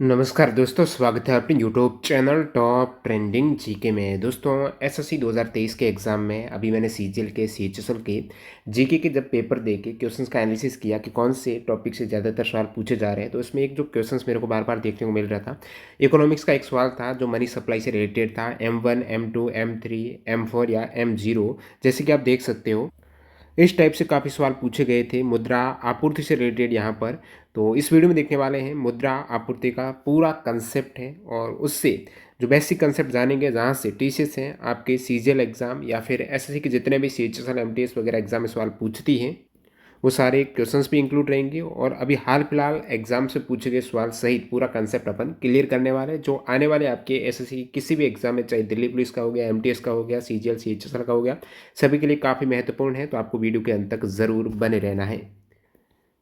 नमस्कार दोस्तों, स्वागत है अपने YouTube channel top trending GK में। दोस्तों, एसएससी 2023 के एग्ज़ाम में अभी मैंने सीजीएल के सीएचएसएल के जीके के जब पेपर दे के क्वेश्चंस का एनालिसिस किया कि कौन से टॉपिक से ज़्यादातर सवाल पूछे जा रहे हैं, तो इसमें एक जो क्वेश्चंस मेरे को बार बार देखने को मिल रहा था, इकोनॉमिक्स का एक सवाल था जो मनी सप्लाई से रिलेटेड था। M1, M2, M3, M4 या M0, जैसे कि आप देख सकते हो इस टाइप से काफ़ी सवाल पूछे गए थे मुद्रा आपूर्ति से रिलेटेड यहाँ पर। तो इस वीडियो में देखने वाले हैं मुद्रा आपूर्ति का पूरा कंसेप्ट है, और उससे जो बेसिक कंसेप्ट जानेंगे जहाँ से टीसीएस हैं आपके सीजीएल एग्ज़ाम या फिर एसएससी के जितने भी सीएचएसएल एमटीएस वगैरह एग्जाम में सवाल पूछती हैं, वो सारे क्वेश्चंस भी इंक्लूड रहेंगे। और अभी हाल फिलहाल एग्जाम से पूछे गए सवाल सहित पूरा कंसेप्ट अपन क्लियर करने वाले हैं, जो आने वाले आपके एसएससी किसी भी एग्जाम में, चाहे दिल्ली पुलिस का हो गया, एमटीएस का हो गया, सीजीएल सीएचएसएल का हो गया, सभी के लिए काफ़ी महत्वपूर्ण है। तो आपको वीडियो के अंत तक ज़रूर बने रहना है।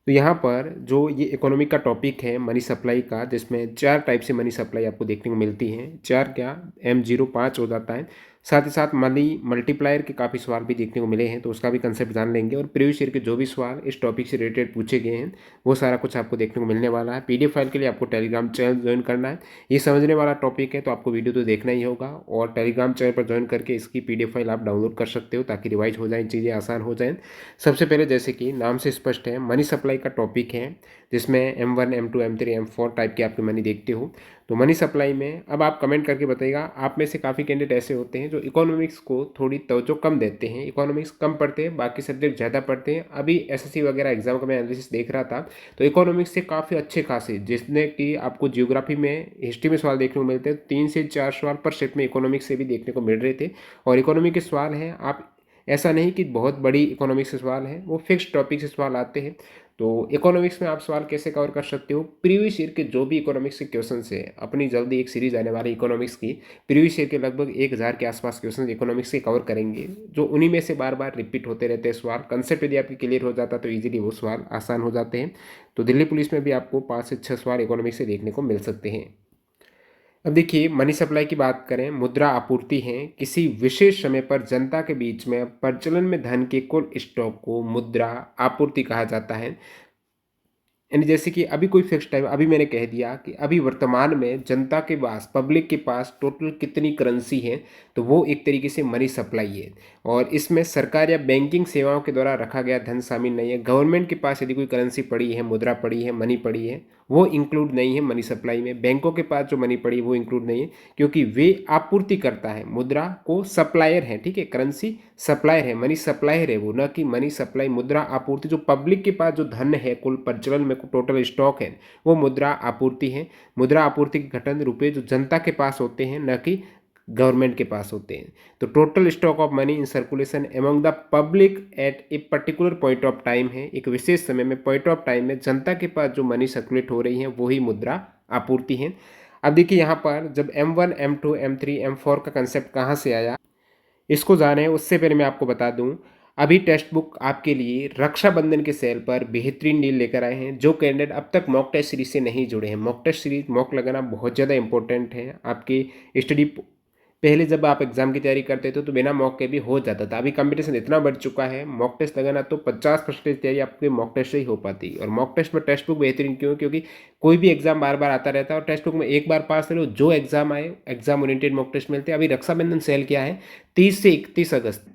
तो यहाँ पर जो ये इकोनॉमिक का टॉपिक है मनी सप्लाई का, जिसमें 4 टाइप से मनी सप्लाई आपको देखने को मिलती हैं। 4 क्या, M0 5 हो जाता है। साथ ही साथ मनी मल्टीप्लायर के काफ़ी सवाल भी देखने को मिले हैं, तो उसका भी कंसेप्ट जान लेंगे। और प्रीवियस ईयर के जो भी सवाल इस टॉपिक से रिलेटेड पूछे गए हैं, वो सारा कुछ आपको देखने को मिलने वाला है। पीडीएफ फाइल के लिए आपको टेलीग्राम चैनल ज्वाइन करना है। ये समझने वाला टॉपिक है, तो आपको वीडियो तो देखना ही होगा, और टेलीग्राम चैनल पर ज्वाइन करके इसकी पीडीएफ फाइल आप डाउनलोड कर सकते हो, ताकि रिवाइज हो जाए, चीज़ें आसान हो जाएँ। सबसे पहले, जैसे कि नाम से स्पष्ट है, मनी सप्लाई का टॉपिक है, जिसमें M1, M2, M3, M4 type की आपकी मनी देखते हो। तो मनी सप्लाई में अब आप कमेंट करके बताइएगा, आप में से काफ़ी कैंडिडेट ऐसे होते हैं जो इकोनॉमिक्स को थोड़ी तवज्जो कम देते हैं, इकोनॉमिक्स कम पढ़ते हैं, बाकी सब्जेक्ट ज़्यादा पढ़ते हैं। अभी एसएससी वगैरह एग्जाम का मैं एनालिसिस देख रहा था, तो इकोनॉमिक्स से काफ़ी अच्छे खासे, जिसने कि आपको जियोग्राफी में, हिस्ट्री में सवाल देखने को मिलते हैं, 3 से 4 सवाल पर शिफ्ट में इकोनॉमिक्स से भी देखने को मिल रहे थे। और इकोनॉमिक के सवाल हैं, आप ऐसा नहीं कि बहुत बड़ी इकोनॉमिक्स से सवाल है, वो फिक्स टॉपिक से सवाल आते हैं। तो इकोनॉमिक्स में आप सवाल कैसे कवर कर सकते हो, प्रीवियस ईयर के जो भी इकोनॉमिक्स के क्वेश्चन है, अपनी जल्दी एक सीरीज आने वाली इकोनॉमिक्स की, प्रीवियस ईयर के लगभग 1000 के आसपास क्वेश्चन इकोनॉमिक्स के कवर करेंगे, जो उन्हीं में से बार बार रिपीट होते रहते हैं सवाल। कंसेप्ट यदि आपकी क्लियर हो जाता तो ईजिली वो सवाल आसान हो जाते हैं। तो दिल्ली पुलिस में भी आपको 5 से 6 सवाल इकोनॉमिक्स से देखने को मिल सकते हैं। अब देखिए, मनी सप्लाई की बात करें, मुद्रा आपूर्ति है किसी विशेष समय पर जनता के बीच में प्रचलन में धन के कुल स्टॉक को मुद्रा आपूर्ति कहा जाता है। यानी जैसे कि अभी कोई फिक्स टाइम, अभी मैंने कह दिया कि अभी वर्तमान में जनता के पास, पब्लिक के पास टोटल कितनी करेंसी है, तो वो एक तरीके से मनी सप्लाई है। और इसमें सरकार या बैंकिंग सेवाओं के द्वारा रखा गया धन शामिल नहीं है। गवर्नमेंट के पास यदि कोई करेंसी पड़ी है, मुद्रा पड़ी है, मनी पड़ी है, वो इंक्लूड नहीं है मनी सप्लाई में। बैंकों के पास जो मनी पड़ी है वो इंक्लूड नहीं है, क्योंकि वे आपूर्ति करता है, मुद्रा को सप्लायर है। ठीक है, करेंसी सप्लायर है, मनी सप्लायर है वो, न कि मनी सप्लाई। मुद्रा आपूर्ति जो पब्लिक के पास जो धन है, कुल प्रचलन में टोटल स्टॉक है, वो मुद्रा आपूर्ति है। मुद्रा आपूर्ति के घटन रुपए जो जनता के पास होते हैं, न कि गवर्नमेंट के पास होते हैं। तो total stock of money in circulation among the public at a particular point of time है, एक विशेष समय में, पॉइंट ऑफ टाइम में जनता के पास जो मनी सर्कुलेट हो रही है, वही मुद्रा आपूर्ति है। अब देखिए, यहाँ पर जब M1, M2, M3, M4 का कंसेप्ट कहाँ से आया, इसको जाने उससे पहले मैं आपको बता दूं, अभी टेक्स्ट बुक आपके लिए रक्षाबंधन के सेल पर बेहतरीन डील लेकर आए हैं। जो कैंडिडेट अब तक मॉक टेस्ट सीरीज से नहीं जुड़े हैं, मॉक टेस्ट सीरीज, मॉक लगाना बहुत ज़्यादा इंपॉर्टेंट है आपकी स्टडी। पहले जब आप एग्जाम की तैयारी करते थे तो बिना मॉक के भी हो जाता था, अभी कंपटीशन इतना बढ़ चुका है, मॉक टेस्ट लगाना तो 50% तैयारी आपके मॉक टेस्ट से ही हो पाती। और मॉक टेस्ट में टेक्स्ट बुक बेहतरीन क्यों, क्योंकि कोई भी एग्जाम बार बार आता रहता है, और टेक्स्ट बुक में एक बार पास कर लो, जो एग्जाम आए एग्जाम ओरिएंटेड मॉक टेस्ट मिलते हैं। अभी रक्षाबंधन सेल क्या है, 30 से 31 अगस्त,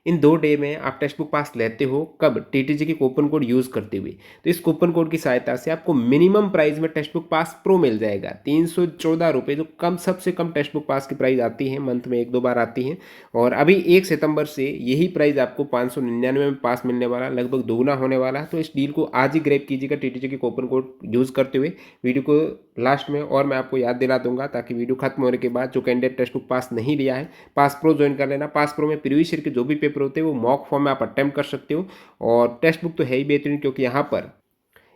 इन 2 डे में आप टेक्स्ट बुक पास लेते हो। कब, टीटीजी की कूपन कोड यूज़ करते हुए। तो इस कूपन कोड की सहायता से आपको मिनिमम प्राइस में टेक्स्ट बुक पास प्रो मिल जाएगा 314 रुपये, जो कम, सबसे कम टेक्स्ट बुक पास की प्राइस आती है, मंथ में 1-2 बार आती है। और अभी 1 सितंबर से यही प्राइस आपको 599 में पास मिलने वाला, लगभग दोगुना होने वाला है। तो इस डील को आज ही ग्रैब कीजिएगा टीटीजी की कूपन कोड यूज़ करते हुए। वीडियो को लास्ट में और मैं आपको याद दिला दूंगा, ताकि वीडियो खत्म होने के बाद जो कैंडिडेट टेक्स्ट बुक पास नहीं लिया है, पास प्रो ज्वाइन कर लेना। पास प्रो में प्रीवियस ईयर के जो भी पेपर होते हैं वो मॉक फॉर्म में आप अटेम्प्ट कर सकते हो। और टेक्स्ट बुक तो है ही बेहतरीन, क्योंकि यहाँ पर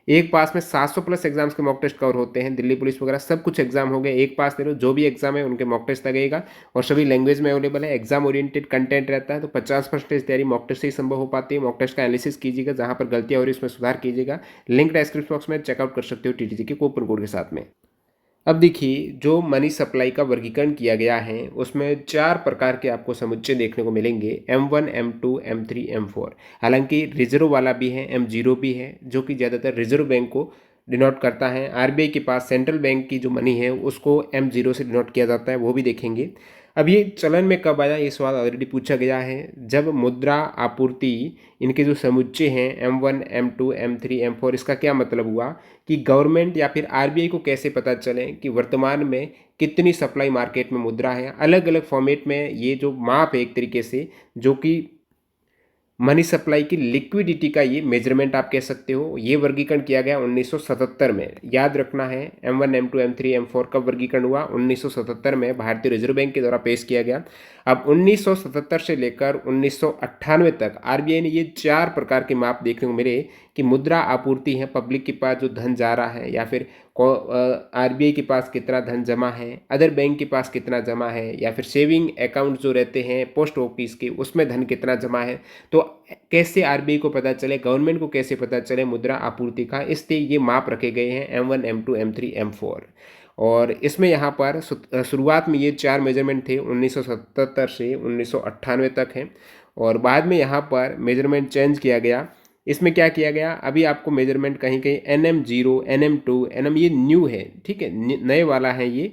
एक पास में 700 प्लस एग्जाम्स के मॉक टेस्ट कवर होते हैं। दिल्ली पुलिस वगैरह सब कुछ एग्जाम हो गए, एक पास ले लो, जो भी एग्जाम है उनके मॉक टेस्ट लगेगा, और सभी लैंग्वेज में अवेलेबल है। एग्जाम ओरिएंटेड कंटेंट रहता है, तो 50% तैयारी मॉक टेस्ट से ही संभव हो पाती है। मॉक टेस्ट का एनालिसिस कीजिएगा, जहाँ पर गलतियाँ हो रही है उसमें सुधार कीजिएगा। लिंक डिस्क्रिप्शन बॉक्स में चेकआउट कर सकते हो टीटीजी के कूपन कोड के साथ में। अब देखिए, जो मनी सप्लाई का वर्गीकरण किया गया है, उसमें 4 प्रकार के आपको समुच्चय देखने को मिलेंगे, M1, M2, M3, M4। हालांकि रिजर्व वाला भी है, M0 भी है, जो कि ज़्यादातर रिजर्व बैंक को डिनोट करता है। आरबीआई के पास सेंट्रल बैंक की जो मनी है उसको M0 से डिनोट किया जाता है, वो भी देखेंगे। अब ये चलन में कब आया, ये सवाल ऑलरेडी पूछा गया है। जब मुद्रा आपूर्ति, इनके जो समुच्चय हैं M1 M2 M3 M4, इसका क्या मतलब हुआ कि गवर्नमेंट या फिर आरबीआई को कैसे पता चले कि वर्तमान में कितनी सप्लाई मार्केट में मुद्रा है। अलग अलग फॉर्मेट में ये जो माप है एक तरीके से, जो कि मनी सप्लाई की लिक्विडिटी का ये मेजरमेंट आप कह सकते हो। ये वर्गीकरण किया गया 1977 में। याद रखना है M1 M2 M3 M4 कब वर्गीकरण हुआ, 1977 में भारतीय रिजर्व बैंक के द्वारा पेश किया गया। अब 1977 से लेकर 1998 तक आरबीआई ने ये 4 प्रकार के माप देखने को मिले कि मुद्रा आपूर्ति है, पब्लिक के पास जो धन जा रहा है, या फिर आरबीआई के पास कितना धन जमा है, अदर बैंक के पास कितना जमा है, या फिर सेविंग अकाउंट जो रहते हैं पोस्ट ऑफिस के, उसमें धन कितना जमा है। तो कैसे आरबीआई को पता चले, गवर्नमेंट को कैसे पता चले मुद्रा आपूर्ति का, इसलिए ये माप रखे गए हैं M1 M2 M3 M4। और इसमें यहाँ पर शुरुआत में ये 4 मेजरमेंट थे 1977 से 1998 तक हैं, और बाद में यहाँ पर मेजरमेंट चेंज किया गया। इसमें क्या किया गया, अभी आपको मेजरमेंट कहीं कहीं NM0 NM2 NM, ये न्यू है, ठीक है, नए वाला है ये।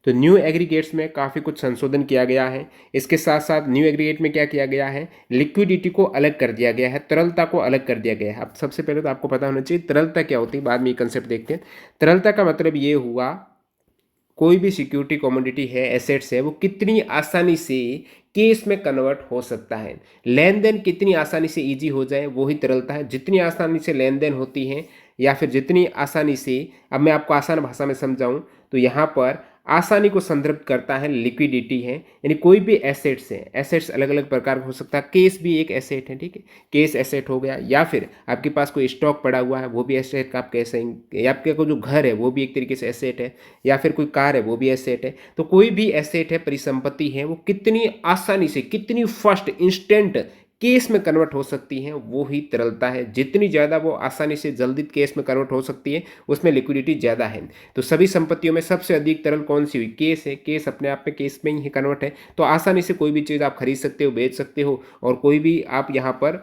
तो न्यू एग्रीगेट्स में काफ़ी कुछ संशोधन किया गया है। इसके साथ साथ न्यू एग्रीगेट में क्या किया गया है, लिक्विडिटी को अलग कर दिया गया है, तरलता को अलग कर दिया गया है। अब सबसे पहले तो आपको पता होना चाहिए तरलता क्या होती है, बाद में ये कंसेप्ट देखते हैं। तरलता का मतलब ये हुआ, कोई भी सिक्योरिटी कमोडिटी है, एसेट्स है, वो कितनी आसानी से केस में कन्वर्ट हो सकता है, लेन देन कितनी आसानी से इजी हो जाए, वो ही तरलता है। जितनी आसानी से लेन देन होती है, या फिर जितनी आसानी से, अब मैं आपको आसान भाषा में समझाऊं तो यहाँ पर आसानी को संदर्भित करता है लिक्विडिटी है। यानी कोई भी एसेट्स है, एसेट्स अलग अलग प्रकार का हो सकता है, केस भी एक एसेट है, ठीक है, केस एसेट हो गया, या फिर आपके पास कोई स्टॉक पड़ा हुआ है वो भी एसेट का आप कह सकेंगे, या आपके को जो घर है वो भी एक तरीके से एसेट है, या फिर कोई कार है वो भी एसेट है। तो कोई भी एसेट है, परिसंपत्ति है, वो कितनी आसानी से, कितनी फास्ट, इंस्टेंट केस में कन्वर्ट हो सकती हैं, वो ही तरलता है। जितनी ज़्यादा वो आसानी से जल्दी केस में कन्वर्ट हो सकती है, उसमें लिक्विडिटी ज़्यादा है। तो सभी संपत्तियों में सबसे अधिक तरल कौन सी हुई, केस है। केस अपने आप में केस में ही कन्वर्ट है, तो आसानी से कोई भी चीज़ आप खरीद सकते हो, बेच सकते हो, और कोई भी आप यहाँ पर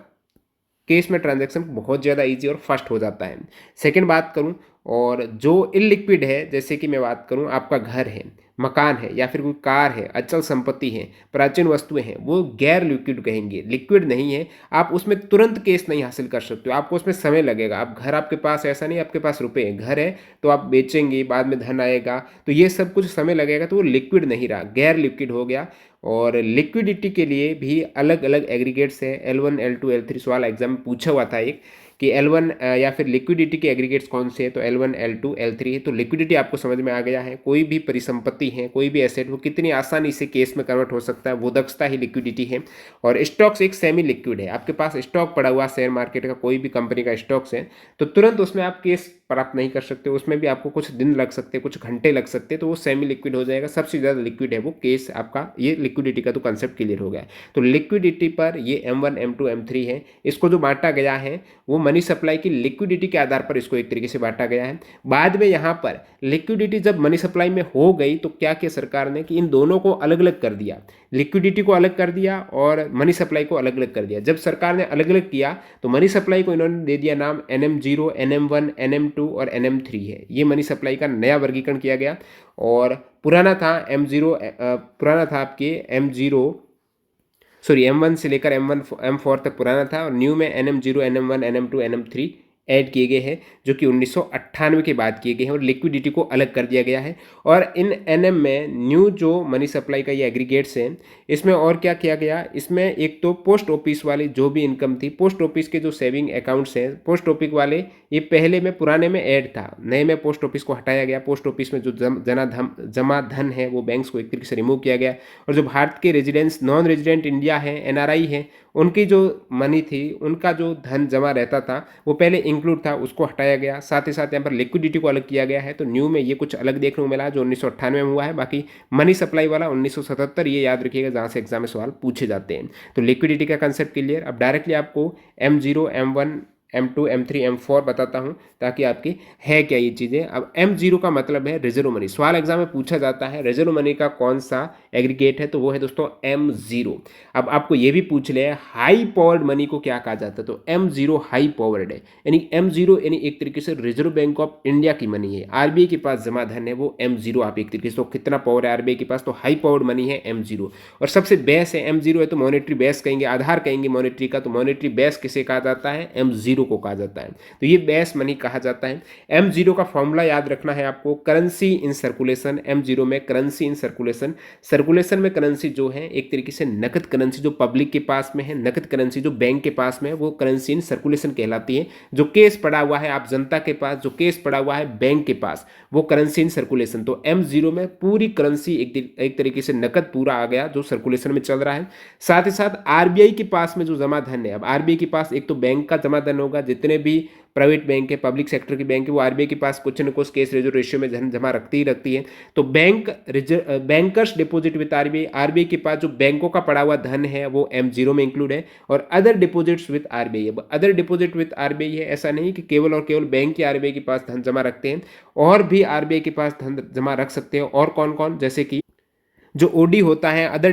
केस में ट्रांजैक्शन बहुत ज़्यादा ईजी और फास्ट हो जाता है। सेकेंड बात करूँ, और जो इलिक्विड है, जैसे कि मैं बात करूँ, आपका घर है, मकान है, या फिर कोई कार है, अचल संपत्ति है, प्राचीन वस्तुएं हैं, वो गैर लिक्विड कहेंगे, लिक्विड नहीं है। आप उसमें तुरंत केस नहीं हासिल कर सकते हो, आपको उसमें समय लगेगा। आप घर, आपके पास ऐसा नहीं, आपके पास रुपए है, घर है तो आप बेचेंगे, बाद में धन आएगा, तो ये सब कुछ समय लगेगा, तो वो लिक्विड नहीं रहा, गैर लिक्विड हो गया। और लिक्विडिटी के लिए भी अलग अलग एग्रीगेट्स हैं, L1 L2 L3, सवाल एग्जाम में पूछा हुआ था एक कि L1 या फिर लिक्विडिटी के एग्रीगेट्स कौन से हैं, तो L1 L2 L3 है। तो लिक्विडिटी आपको समझ में आ गया है, कोई भी परिसंपत्ति है, कोई भी एसेट, वो कितनी आसानी से केस में कन्वर्ट हो सकता है, वो दक्षता ही लिक्विडिटी है। और स्टॉक्स एक सेमी लिक्विड है, आपके पास स्टॉक पड़ा हुआ शेयर मार्केट का, कोई भी कंपनी का स्टॉक्स है, तो तुरंत उसमें आप केस प्राप्त नहीं कर सकते, उसमें भी आपको कुछ दिन लग सकते, कुछ घंटे लग सकते, तो वो सेमी लिक्विड हो जाएगा। सबसे ज़्यादा लिक्विड है वो केस आपका, ये लिक्विडिटी का तो कंसेप्ट क्लियर हो गया। तो लिक्विडिटी पर ये M1 M2 M3 है। इसको जो बांटा गया है वो मनी सप्लाई की लिक्विडिटी के आधार पर इसको एक तरीके से बांटा गया है। बाद में यहाँ पर लिक्विडिटी जब मनी सप्लाई में हो गई तो क्या किया सरकार ने कि इन दोनों को अलग अलग कर दिया, लिक्विडिटी को अलग कर दिया और मनी सप्लाई को अलग अलग कर दिया। जब सरकार ने अलग अलग किया तो मनी सप्लाई को इन्होंने दे दिया नाम NM0 NM1 NM2 और NM3 है। ये मनी सप्लाई का नया वर्गीकरण किया गया। और पुराना था M0, पुराना था आपके M1 से लेकर M1 M4 तक पुराना था, और न्यू में NM0 NM1 NM2 NM3 add किए गए हैं, जो कि 1998 के बाद किए गए हैं, और लिक्विडिटी को अलग कर दिया गया है। और इन NM में न्यू जो मनी सप्लाई का ये एग्रीगेट्स हैं, इसमें और क्या किया गया, इसमें एक तो पोस्ट ऑफिस वाली जो भी इनकम थी, पोस्ट ऑफिस के जो सेविंग अकाउंट्स हैं, पोस्ट ऑफिस वाले, ये पहले में पुराने में ऐड था, नए में पोस्ट ऑफिस को हटाया गया। पोस्ट ऑफिस में जो जमा धन है वो बैंक्स को एक तरीके से रिमूव किया गया। और जो भारत के रेजिडेंट्स, नॉन रेजिडेंट इंडिया है, NRI है, उनकी जो मनी थी, उनका जो धन जमा रहता था वो पहले इंक्लूड था, उसको हटाया गया। साथ ही साथ यहाँ पर लिक्विडिटी को अलग किया गया है। तो न्यू में ये कुछ अलग देखने को मिला जो 1998 में हुआ है। बाकी मनी सप्लाई वाला 1977, ये याद रखिएगा जहाँ से एग्जाम में सवाल पूछे जाते हैं। तो लिक्विडिटी का कंसेप्ट क्लियर। अब डायरेक्टली आपको M0 M1 M2 M3 M4 बताता हूँ ताकि आपकी है क्या ये चीज़ें। अब M0 का मतलब है रिजर्व मनी। सवाल एग्जाम में पूछा जाता है रिजर्व मनी का कौन सा एग्रीगेट है, तो वो है दोस्तों M0। अब आपको ये भी पूछ ले हाई पावर्ड मनी को क्या कहा जाता है, तो M0 हाई पावर्ड है, यानी M0 यानी एक तरीके से रिजर्व बैंक ऑफ इंडिया की मनी है। आरबीआई के पास जमा धन है वो M0। आप एक तरीके से, तो कितना पावर है आरबीआई के पास, तो हाई पावर्ड मनी है M0। और सबसे बेस है M0 है, तो मॉनेटरी बेस कहेंगे, आधार कहेंगे मॉनेटरी का, तो मॉनेटरी बेस किसे कहा जाता है, M0 को कहा जाता है। तो ये बेस मनी कहा जाता है। M0 का फॉर्मूला याद रखना है आपको, करेंसी इन सर्कुलेशन। M0 में करेंसी इन सर्कुलेशन, सर्कुलेशन में करेंसी जो है एक तरीके से नकद करेंसी जो पब्लिक के पास में है, नकद करेंसी जो बैंक के पास में है, वो करेंसी इन सर्कुलेशन कहलाती है। जो केस पड़ा हुआ है आप जनता के पास, जो केस पड़ा हुआ है बैंक के पास, वो करेंसी इन सर्कुलेशन। तो M0 में पूरी करेंसी एक तरीके से नकद पूरा आ गया जो सर्कुलेशन में चल रहा है। साथ ही साथ आरबीआई के पास में जो जमा धन है, अब आरबीआई के पास एक तो बैंक का जमा धन होगा, जितने भी प्राइवेट बैंक है, पब्लिक सेक्टर की बैंक है, वो आरबीआई के पास कुछ न कुछ केस रेजो रेशियो में धन जमा रखती ही रखती है। तो bankers deposit with RBI, RBI के पास जो बैंकों का पड़ा हुआ धन है वो M0 में इंक्लूड है। और अदर डिपॉजिट्स विद आरबीआई, अब अदर डिपॉजिट विद आरबीआई है, ऐसा नहीं कि केवल और केवल बैंक ही आरबीआई के पास धन जमा रखते हैं, और भी आरबीआई के पास धन जमा रख सकते हैं। और कौन कौन, जैसे कि जो ओडी होता है, अदर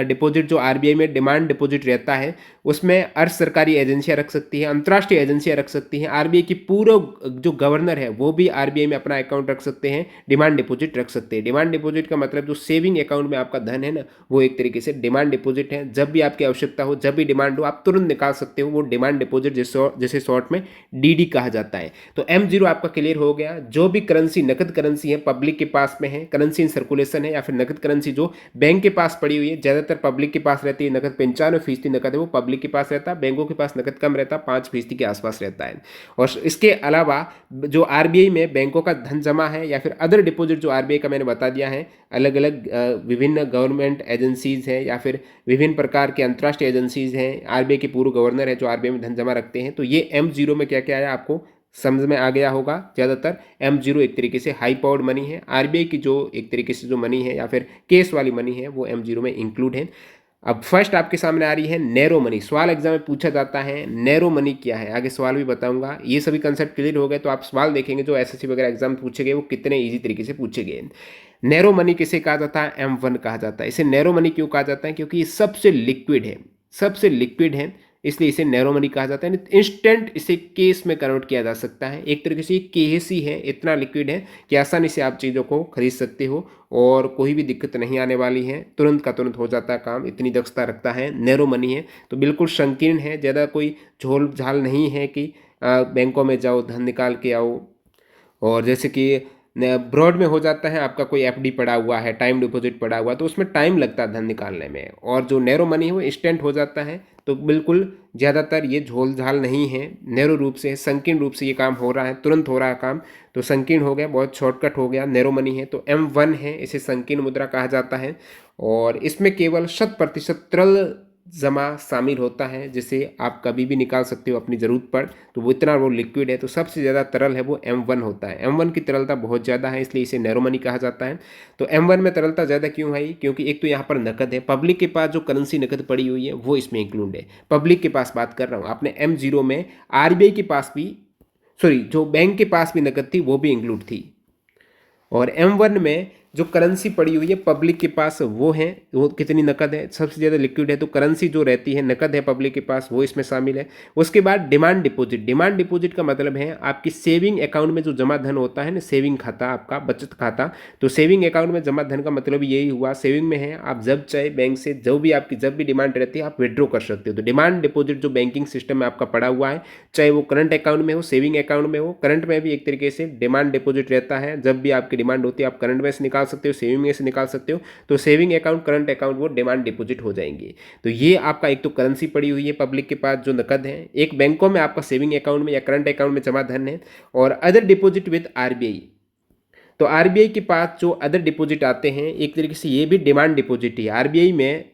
डिपॉजिट जो आरबीआई में डिमांड डिपॉजिट रहता है, उसमें अर्ध सरकारी एजेंसियां रख सकती हैं, अंतर्राष्ट्रीय एजेंसियां रख सकती हैं। आरबीआई की पूर्व जो गवर्नर है वो भी आरबीआई में अपना अकाउंट रख सकते हैं, डिमांड डिपॉजिट रख सकते हैं। डिमांड डिपॉजिट का मतलब जो सेविंग अकाउंट में आपका धन है ना, वो एक तरीके से डिमांड डिपॉजिट है। जब भी आपकी आवश्यकता हो, जब भी डिमांड हो, आप तुरंत निकाल सकते हो, वो डिमांड डिपॉजिट जिसे शॉर्ट में डीडी कहा जाता है। तो M0 आपका क्लियर हो गया। जो भी करेंसी नकद करेंसी है पब्लिक के पास में है, करेंसी इन सर्कुलेशन है, या फिर नकद करेंसी जो बैंक के पास पड़ी हुई है, ज्यादातर पब्लिक के पास रहती है, नकद 95% नकद है वो पब्लिक के पास रहता है, बैंकों के पास नकद कम रहता है, 5% के आसपास रहता है। और इसके अलावा जो आरबीआई में बैंकों का धन जमा है, या फिर अदर डिपॉजिट जो आरबीआई का मैंने बता दिया है, अलग अलग विभिन्न गवर्नमेंट एजेंसीज हैं, या फिर विभिन्न प्रकार के अंतर्राष्ट्रीय एजेंसीज हैं, आरबीआई के पूर्व गवर्नर है जो आरबीआई में धन जमा रखते हैं। तो ये M0 में क्या क्या है आपको समझ में आ गया होगा। ज़्यादातर M0 एक तरीके से हाई पावर्ड मनी है। आरबीआई की जो एक तरीके से जो मनी है या फिर केस वाली मनी है वो M0 में इंक्लूड है। अब फर्स्ट आपके सामने आ रही है नैरो मनी। सवाल एग्जाम में पूछा जाता है नैरो मनी क्या है, आगे सवाल भी बताऊंगा। ये सभी कंसेप्ट क्लियर हो गए तो आप सवाल देखेंगे जो एसएससी वगैरह एग्जाम पूछे गए वो कितने ईजी तरीके से पूछे गए। नैरो मनी किसे कहा जाता है, M1 कहा जाता है। इसे नैरो मनी क्यों कहा जाता है, क्योंकि ये सबसे लिक्विड है, सबसे लिक्विड है, इसलिए इसे नैरो मनी कहा जाता है। इंस्टेंट इसे केस में कन्वर्ट किया जा सकता है, एक तरीके से ये केस ही है, इतना लिक्विड है कि आसानी से आप चीज़ों को खरीद सकते हो और कोई भी दिक्कत नहीं आने वाली है, तुरंत का तुरंत हो जाता है काम, इतनी दक्षता रखता है। नैरो मनी है तो बिल्कुल संकीर्ण है, ज़्यादा कोई झोल झाल नहीं है कि बैंकों में जाओ धन निकाल के आओ। और जैसे कि ब्रॉड में हो जाता है, आपका कोई एफडी पड़ा हुआ है, टाइम डिपॉजिट पड़ा हुआ है, तो उसमें टाइम लगता है धन निकालने में। और जो नैरो मनी है वो इंस्टेंट हो जाता है, तो बिल्कुल ज़्यादातर ये झोल झाल नहीं है, नैरो रूप से संकीर्ण रूप से ये काम हो रहा है, तुरंत हो रहा है काम, तो संकीर्ण हो गया, बहुत शॉर्टकट हो गया, नैरो मनी है। तो M1 है, इसे संकीर्ण मुद्रा कहा जाता है। और इसमें केवल 100% तरल जमा शामिल होता है, जिसे आप कभी भी निकाल सकते हो अपनी ज़रूरत पर, तो वो इतना वो लिक्विड है, तो सबसे ज़्यादा तरल है वो M1 होता है। M1 की तरलता बहुत ज़्यादा है, इसलिए इसे नैरो मनी कहा जाता है। तो M1 में तरलता ज़्यादा क्यों है, क्योंकि एक तो यहाँ पर नकद है, पब्लिक के पास जो करेंसी नकद पड़ी हुई है वो इसमें इंक्लूड है। पब्लिक के पास बात कर रहा हूँ, आपने M0 में आरबीआई के पास भी, सॉरी, जो बैंक के पास भी नकद थी वो भी इंक्लूड थी। और M1 में जो करेंसी पड़ी हुई है पब्लिक के पास वो है, वो कितनी नकद है, सबसे ज़्यादा लिक्विड है, तो करेंसी जो रहती है नकद है पब्लिक के पास वो इसमें शामिल है। उसके बाद डिमांड डिपॉजिट, डिमांड डिपॉजिट का मतलब है आपकी सेविंग अकाउंट में जो जमा धन होता है ना, सेविंग खाता आपका बचत खाता, तो सेविंग अकाउंट में जमा धन का मतलब यही हुआ, सेविंग में है, आप जब चाहे बैंक से जो भी आपकी जब भी डिमांड रहती है आप विड्रॉ कर सकते हो। तो डिमांड डिपॉजिट जो बैंकिंग सिस्टम में आपका पड़ा हुआ है, चाहे वो करंट अकाउंट में हो, सेविंग अकाउंट में हो, करंट में भी एक तरीके से डिमांड डिपॉजिट रहता है, जब भी आपकी डिमांड होती है आप करंट में से निकाल सकते हो, सेविंग में से निकाल सकते हो, तो सेविंग अकाउंट करंट अकाउंट वो डिमांड डिपॉजिट हो जाएंगे। तो ये आपका एक तो करेंसी पड़ी हुई है पब्लिक के पास जो नकद है, एक बैंकों में आपका सेविंग अकाउंट में या करंट अकाउंट में जमा धन है, और अदर डिपॉजिट विद आरबीआई। तो आरबीआई के पास जो अदर डिपॉजिट आते हैं एक तरीके से ये भी डिमांड डिपॉजिट ही आरबीआई में।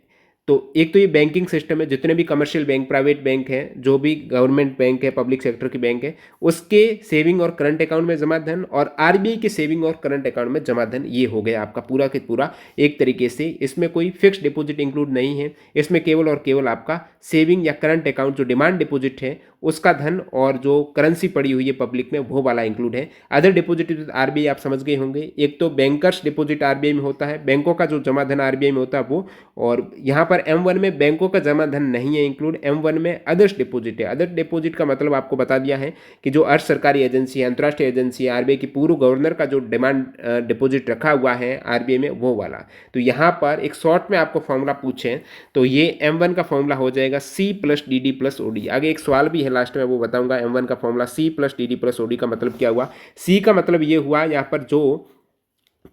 तो एक तो ये बैंकिंग सिस्टम है, जितने भी कमर्शियल बैंक, प्राइवेट बैंक हैं, जो भी गवर्नमेंट बैंक है, पब्लिक सेक्टर की बैंक है, उसके सेविंग और करंट अकाउंट में जमा धन, और आरबीआई के सेविंग और करंट अकाउंट में जमा धन, ये हो गया आपका पूरा के पूरा एक तरीके से। इसमें कोई फिक्स्ड डिपॉजिट इंक्लूड नहीं है, इसमें केवल और केवल आपका सेविंग या करंट अकाउंट जो डिमांड डिपॉजिट है उसका धन और जो करेंसी पड़ी हुई है पब्लिक में वो वाला इंक्लूड है। अदर डिपॉजिट आरबीआई आप समझ गए होंगे, एक तो बैंकर्स डिपॉजिट आरबीआई में होता है, बैंकों का जो जमा धन आरबीआई में होता है वो, और यहाँ पर M1 में बैंकों का जमा धन नहीं है इंक्लूड, M1 में अदर्स डिपॉजिट है। अदर डिपॉजिट का मतलब आपको बता दिया है कि जो अर्ध सरकारी एजेंसी है, अंतर्राष्ट्रीय एजेंसी है, आरबीआई की पूर्व गवर्नर का जो डिमांड डिपॉजिट रखा हुआ है आरबीआई में वो वाला। तो यहाँ पर एक शॉर्ट में आपको फॉर्मूला पूछें तो ये M1 का फॉर्मूला हो जाएगा C+DD+OD। आगे एक सवाल भी है लास्ट में वो बताऊंगा। M1 का फॉर्मूला C+DD+OD का मतलब क्या हुआ? C का मतलब ये हुआ यहाँ पर जो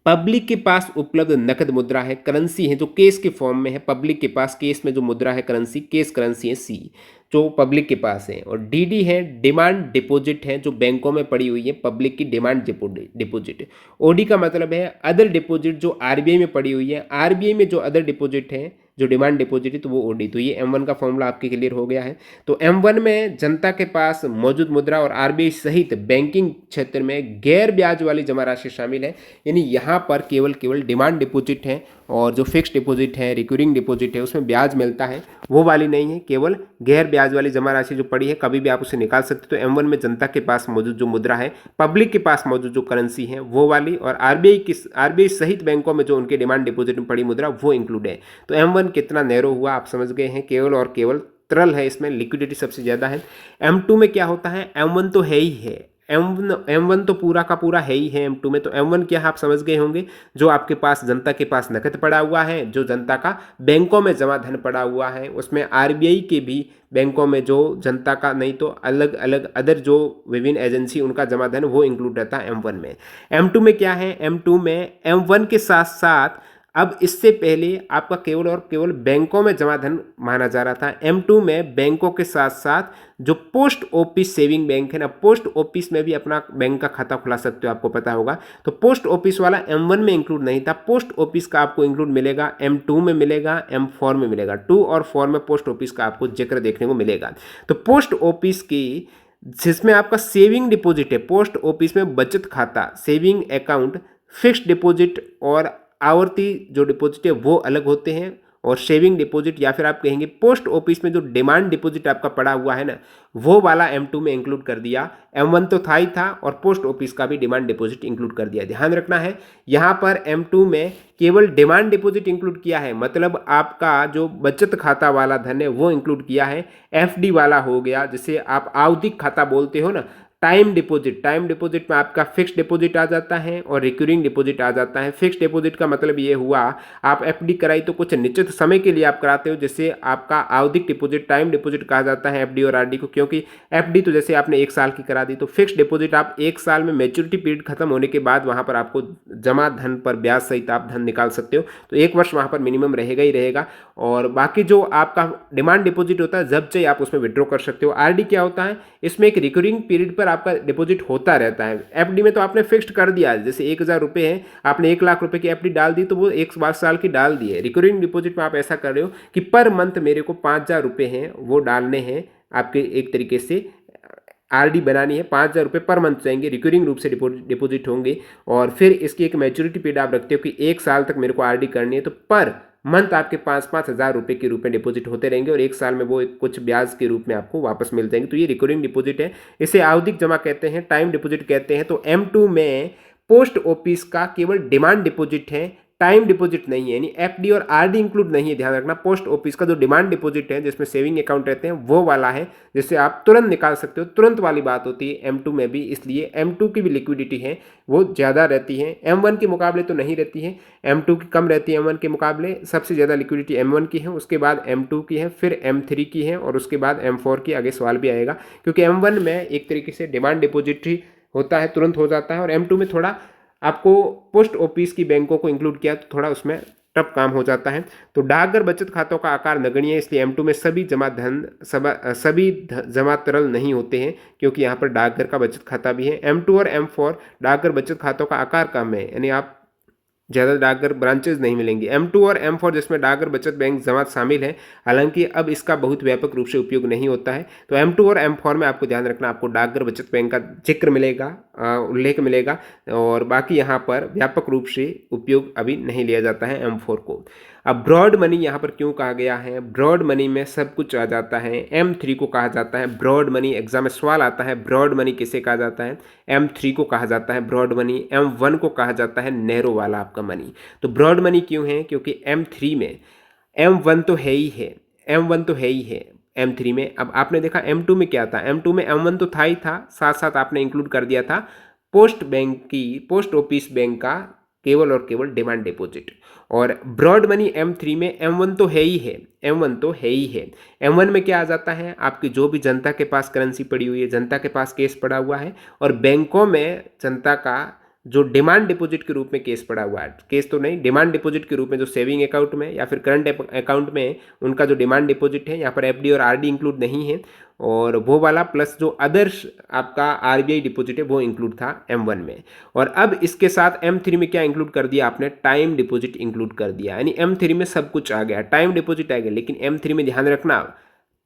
पब्लिक के पास उपलब्ध नकद मुद्रा है, करेंसी है, जो केस के फॉर्म में है, पब्लिक के पास केस में जो मुद्रा है, करेंसी, केस करेंसी है सी, जो पब्लिक के पास है। और डीडी है डिमांड डिपॉजिट है, जो बैंकों में पड़ी हुई है, पब्लिक की डिमांड डिपॉजिट। ओडी का मतलब है अदर डिपॉजिट जो आरबीआई में पड़ी हुई है, आरबीआई में जो अदर डिपॉजिट है, जो डिमांड डिपॉजिट है, तो वो ओडी। तो ये M1 का फॉर्मूला आपके क्लियर हो गया है। तो M1 में जनता के पास मौजूद मुद्रा और आरबीआई सहित बैंकिंग क्षेत्र में गैर ब्याज वाली जमा राशि शामिल है, यानी यहाँ पर केवल डिमांड डिपॉजिट है और जो फिक्स डिपॉजिट है, रिकरिंग डिपॉजिट है, उसमें ब्याज मिलता है, वो वाली नहीं है। केवल गैर ब्याज वाली जमा राशि जो पड़ी है कभी भी आप उसे निकाल सकते हो। तो M1 में जनता के पास मौजूद जो मुद्रा है, पब्लिक के पास मौजूद जो करेंसी है वो वाली, और आरबीआई सहित बैंकों में जो उनके डिमांड डिपॉजिट में पड़ी मुद्रा वो इंक्लूड है। तो M1 कितना नैरो हुआ आप समझ गए हैं, केवल और केवल तरल है, इसमें लिक्विडिटी सबसे ज़्यादा है। M2 में क्या होता है, M1 तो है ही है, M1 तो पूरा का पूरा है ही है M2 में। तो M1 क्या है आप समझ गए होंगे, जो आपके पास जनता के पास नकद पड़ा हुआ है, जो जनता का बैंकों में जमा धन पड़ा हुआ है, उसमें आरबीआई के भी बैंकों में जो जनता का नहीं तो अलग अलग अदर जो विभिन्न एजेंसी उनका जमा धन वो इंक्लूड रहता है M1 में। M2 में क्या है, M2 में M1 के साथ साथ अब इससे पहले आपका केवल और केवल बैंकों में जमा धन माना जा रहा था। M2 में बैंकों के साथ साथ जो पोस्ट ऑफिस सेविंग बैंक है ना, पोस्ट ऑफिस में भी अपना बैंक का खाता खुला सकते हो, आपको पता होगा। तो पोस्ट ऑफिस वाला M1 में इंक्लूड नहीं था, पोस्ट ऑफिस का आपको इंक्लूड मिलेगा M2 में मिलेगा, M4 में मिलेगा। 2 और 4 में पोस्ट ऑफिस का आपको जिक्र देखने को मिलेगा। तो पोस्ट ऑफिस की जिसमें आपका सेविंग डिपॉजिट है, पोस्ट ऑफिस में बचत खाता, सेविंग अकाउंट, फिक्स्ड डिपॉजिट और आवर्ती जो डिपॉजिट है वो अलग होते हैं, और सेविंग डिपॉजिट या फिर आप कहेंगे पोस्ट ऑफिस में जो डिमांड डिपॉजिट आपका पड़ा हुआ है ना, वो वाला M2 में इंक्लूड कर दिया। M1 तो था ही था, और पोस्ट ऑफिस का भी डिमांड डिपॉजिट इंक्लूड कर दिया। ध्यान रखना है यहाँ पर M2 में केवल डिमांड डिपॉजिट इंक्लूड किया है, मतलब आपका जो बचत खाता वाला धन है वो इंक्लूड किया है। FD वाला हो गया, जिसे आप आवधिक खाता बोलते हो ना, टाइम डिपॉजिट में आपका फिक्स्ड डिपॉजिट आ जाता है और रिकरिंग डिपॉजिट आ जाता है। फिक्स्ड डिपॉजिट का मतलब ये हुआ आप FD कराई तो कुछ निश्चित समय के लिए आप कराते हो, जैसे आपका आवधिक डिपॉजिट, टाइम डिपॉजिट कहा जाता है FD और RD को, क्योंकि FD तो जैसे आपने 1 साल की करा दी, तो फिक्स्ड डिपॉजिट आप 1 साल में मैच्योरिटी पीरियड खत्म होने के बाद वहाँ पर आपको जमा धन पर ब्याज सहित आप धन निकाल सकते हो। तो 1 वर्ष वहाँ पर मिनिमम रहेगा ही रहेगा। और बाकी जो आपका डिमांड डिपॉजिट होता है जब चाहिए आप उसमें विड्रॉ कर सकते हो। RD क्या होता है, इसमें एक रिकरिंग पीरियड पर आपका डिपॉजिट होता रहता है। FD में तो आपने फिक्स्ड कर दिया, जैसे 1000 रुपये है, आपने 1 लाख रुपए की FD डाल दी तो वो 1 साल की डाल दी है। रिकरिंग डिपॉजिट में आप ऐसा कर रहे हो कि पर मंथ मेरे को 5000 रुपये हैं वो डालने हैं, आपके एक तरीके से RD बनानी है, 5000 रुपये पर मंथ जाएंगे, रिकरिंग रूप से डिपॉजिट होंगे। और फिर इसकी एक मैच्योरिटी पीरियड आप रखते हो कि 1 साल तक मेरे को RD करनी है, तो पर मंथ आपके 5-5 हज़ार रुपये के रूप में डिपॉजिट होते रहेंगे, और 1 साल में वो कुछ ब्याज के रूप में आपको वापस मिल जाएंगे। तो ये रिकरिंग डिपॉजिट है, इसे आवधिक जमा कहते हैं, टाइम डिपॉजिट कहते हैं। तो M2 में पोस्ट ऑफिस का केवल डिमांड डिपॉजिट है, टाइम डिपॉजिट नहीं है, यानी FD और RD इंक्लूड नहीं है। ध्यान रखना, पोस्ट ऑफिस का जो डिमांड डिपॉजिट है जिसमें सेविंग अकाउंट रहते हैं वो वाला है, जिससे आप तुरंत निकाल सकते हो, तुरंत वाली बात होती है M2 में भी। इसलिए M2 की भी लिक्विडिटी है वो ज़्यादा रहती है, M1 के मुकाबले तो नहीं रहती है, M2 की कम रहती है M1 के मुकाबले। सबसे ज़्यादा लिक्विडिटी M1 की है, उसके बाद M2 की है, फिर M3 की है, और उसके बाद M4 की। आगे सवाल भी आएगा, क्योंकि M1 में एक तरीके से डिमांड डिपॉजिट ही होता है, तुरंत हो जाता है, और M2 में थोड़ा आपको पोस्ट ऑफिस की बैंकों को इंक्लूड किया तो थोड़ा उसमें टफ काम हो जाता है। तो डाकघर बचत खातों का आकार नगण्य है, इसलिए M2 में सभी जमा तरल नहीं होते हैं, क्योंकि यहाँ पर डाकघर का बचत खाता भी है। M2 और M4 डाकघर बचत खातों का आकार कम है, यानी आप ज़्यादा डाकघर ब्रांचेज नहीं मिलेंगे। M2 और M4 जिसमें डाकघर बचत बैंक जमा शामिल है, हालांकि अब इसका बहुत व्यापक रूप से उपयोग नहीं होता है। तो M2 और M4 में आपको ध्यान रखना, आपको डाकघर बचत बैंक का जिक्र मिलेगा उल्लेख मिलेगा और बाकी यहाँ पर व्यापक रूप से उपयोग अभी नहीं लिया जाता है M4 को। अब ब्रॉड मनी यहाँ पर क्यों कहा गया है? ब्रॉड मनी में सब कुछ आ जाता है। M3 को कहा जाता है ब्रॉड मनी। एग्जाम में सवाल आता है ब्रॉड मनी किसे कहा जाता है? M3 को कहा जाता है ब्रॉड मनी। M1 को कहा जाता है नैरो वाला आपका मनी। तो ब्रॉड मनी क्यों है? क्योंकि M3 में M1 तो है ही है, M1 तो है ही है M3 में। अब आपने देखा M2 में क्या था? M2 में M1 तो था ही था, साथ साथ आपने इंक्लूड कर दिया था पोस्ट ऑफिस बैंक का केवल और केवल डिमांड डिपॉजिट। और ब्रॉड मनी M3 में M1 तो है ही है, M1 तो है ही है। M1 में क्या आ जाता है? आपकी जो भी जनता के पास करेंसी पड़ी हुई है, जनता के पास केस पड़ा हुआ है और बैंकों में जनता का जो डिमांड डिपॉजिट के रूप में केस पड़ा हुआ है, केस तो नहीं, डिमांड डिपॉजिट के रूप में जो सेविंग अकाउंट में या फिर करंट अकाउंट में उनका जो डिमांड डिपॉजिट है, यहाँ पर एफडी और आरडी इंक्लूड नहीं है, और वो वाला प्लस जो अदर्स आपका आरबीआई डिपॉजिट है वो इंक्लूड था M1 में। और अब इसके साथ M3 में क्या इंक्लूड कर दिया आपने? टाइम डिपॉजिट इंक्लूड कर दिया। यानी M3 में सब कुछ आ गया, टाइम डिपॉजिट आ गया, लेकिन M3 में ध्यान रखना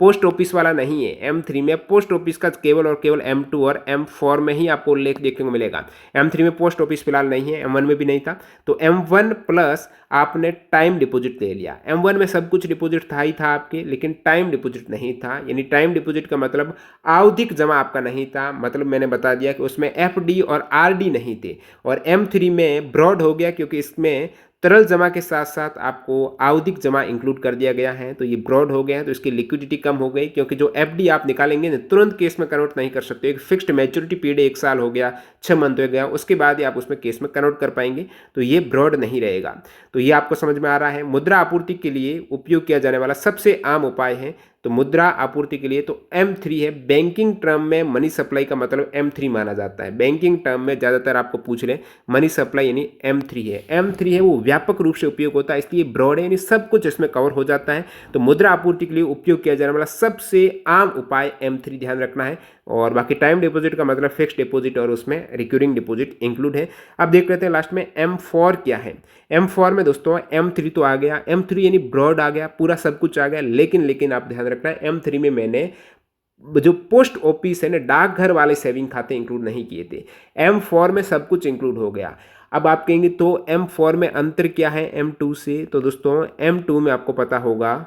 पोस्ट ऑफिस वाला नहीं है। M3 में पोस्ट ऑफिस का केवल और केवल M2 और M4 में ही आपको उल्लेख देखने को मिलेगा। M3 में पोस्ट ऑफिस फिलहाल नहीं है, M1 में भी नहीं था। तो M1 प्लस आपने टाइम डिपॉजिट ले लिया। M1 में सब कुछ डिपॉजिट था ही था आपके, लेकिन टाइम डिपॉजिट नहीं था। यानी टाइम डिपॉजिट का मतलब आवधिक जमा आपका नहीं था। मतलब मैंने बता दिया कि उसमें एफडी और आरडी नहीं थे। और M3 में ब्रॉड हो गया क्योंकि इसमें तरल जमा के साथ साथ आपको आवधिक जमा इंक्लूड कर दिया गया है, तो ये ब्रॉड हो गया है। तो इसकी लिक्विडिटी कम हो गई, क्योंकि जो एफडी आप निकालेंगे ना तुरंत केस में कन्वर्ट नहीं कर सकते। एक फिक्स्ड मैच्योरिटी पीरियड 1 साल हो गया, 6 मंथ हो गया, उसके बाद ही आप उसमें केस में कन्वर्ट कर पाएंगे, तो ये ब्रॉड नहीं रहेगा। तो ये आपको समझ में आ रहा है। मुद्रा आपूर्ति के लिए उपयोग किया जाने वाला सबसे आम उपाय है, तो मुद्रा आपूर्ति के लिए तो M3 है। बैंकिंग टर्म में मनी सप्लाई का मतलब M3 माना जाता है। बैंकिंग टर्म में ज़्यादातर आपको पूछ ले मनी सप्लाई यानी M3 है। M3 है वो व्यापक रूप से उपयोग होता है, इसलिए ब्रॉड है, यानी सब कुछ इसमें कवर हो जाता है। तो मुद्रा आपूर्ति के लिए उपयोग किया जाने वाला सबसे आम उपाय M3 ध्यान रखना है। और बाकी टाइम डिपॉजिट का मतलब फिक्स्ड डिपॉजिट और उसमें रिक्यूरिंग डिपॉजिट इंक्लूड है। अब देख लेते हैं लास्ट में M4 क्या है। M4 में दोस्तों M3 तो आ गया, M3 यानी ब्रॉड आ गया, पूरा सब कुछ आ गया, लेकिन आप ध्यान रखना है M3 में मैंने जो पोस्ट ऑफिस है ना, डाकघर वाले सेविंग खाते इंक्लूड नहीं किए थे। M4 में सब कुछ इंक्लूड हो गया। अब आप कहेंगे तो M4 में अंतर क्या है M2 से? तो दोस्तों M2 में आपको पता होगा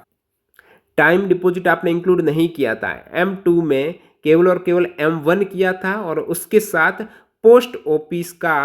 टाइम डिपॉजिट आपने इंक्लूड नहीं किया था। M2 में केवल और केवल M1 किया था और उसके साथ पोस्ट ऑफिस का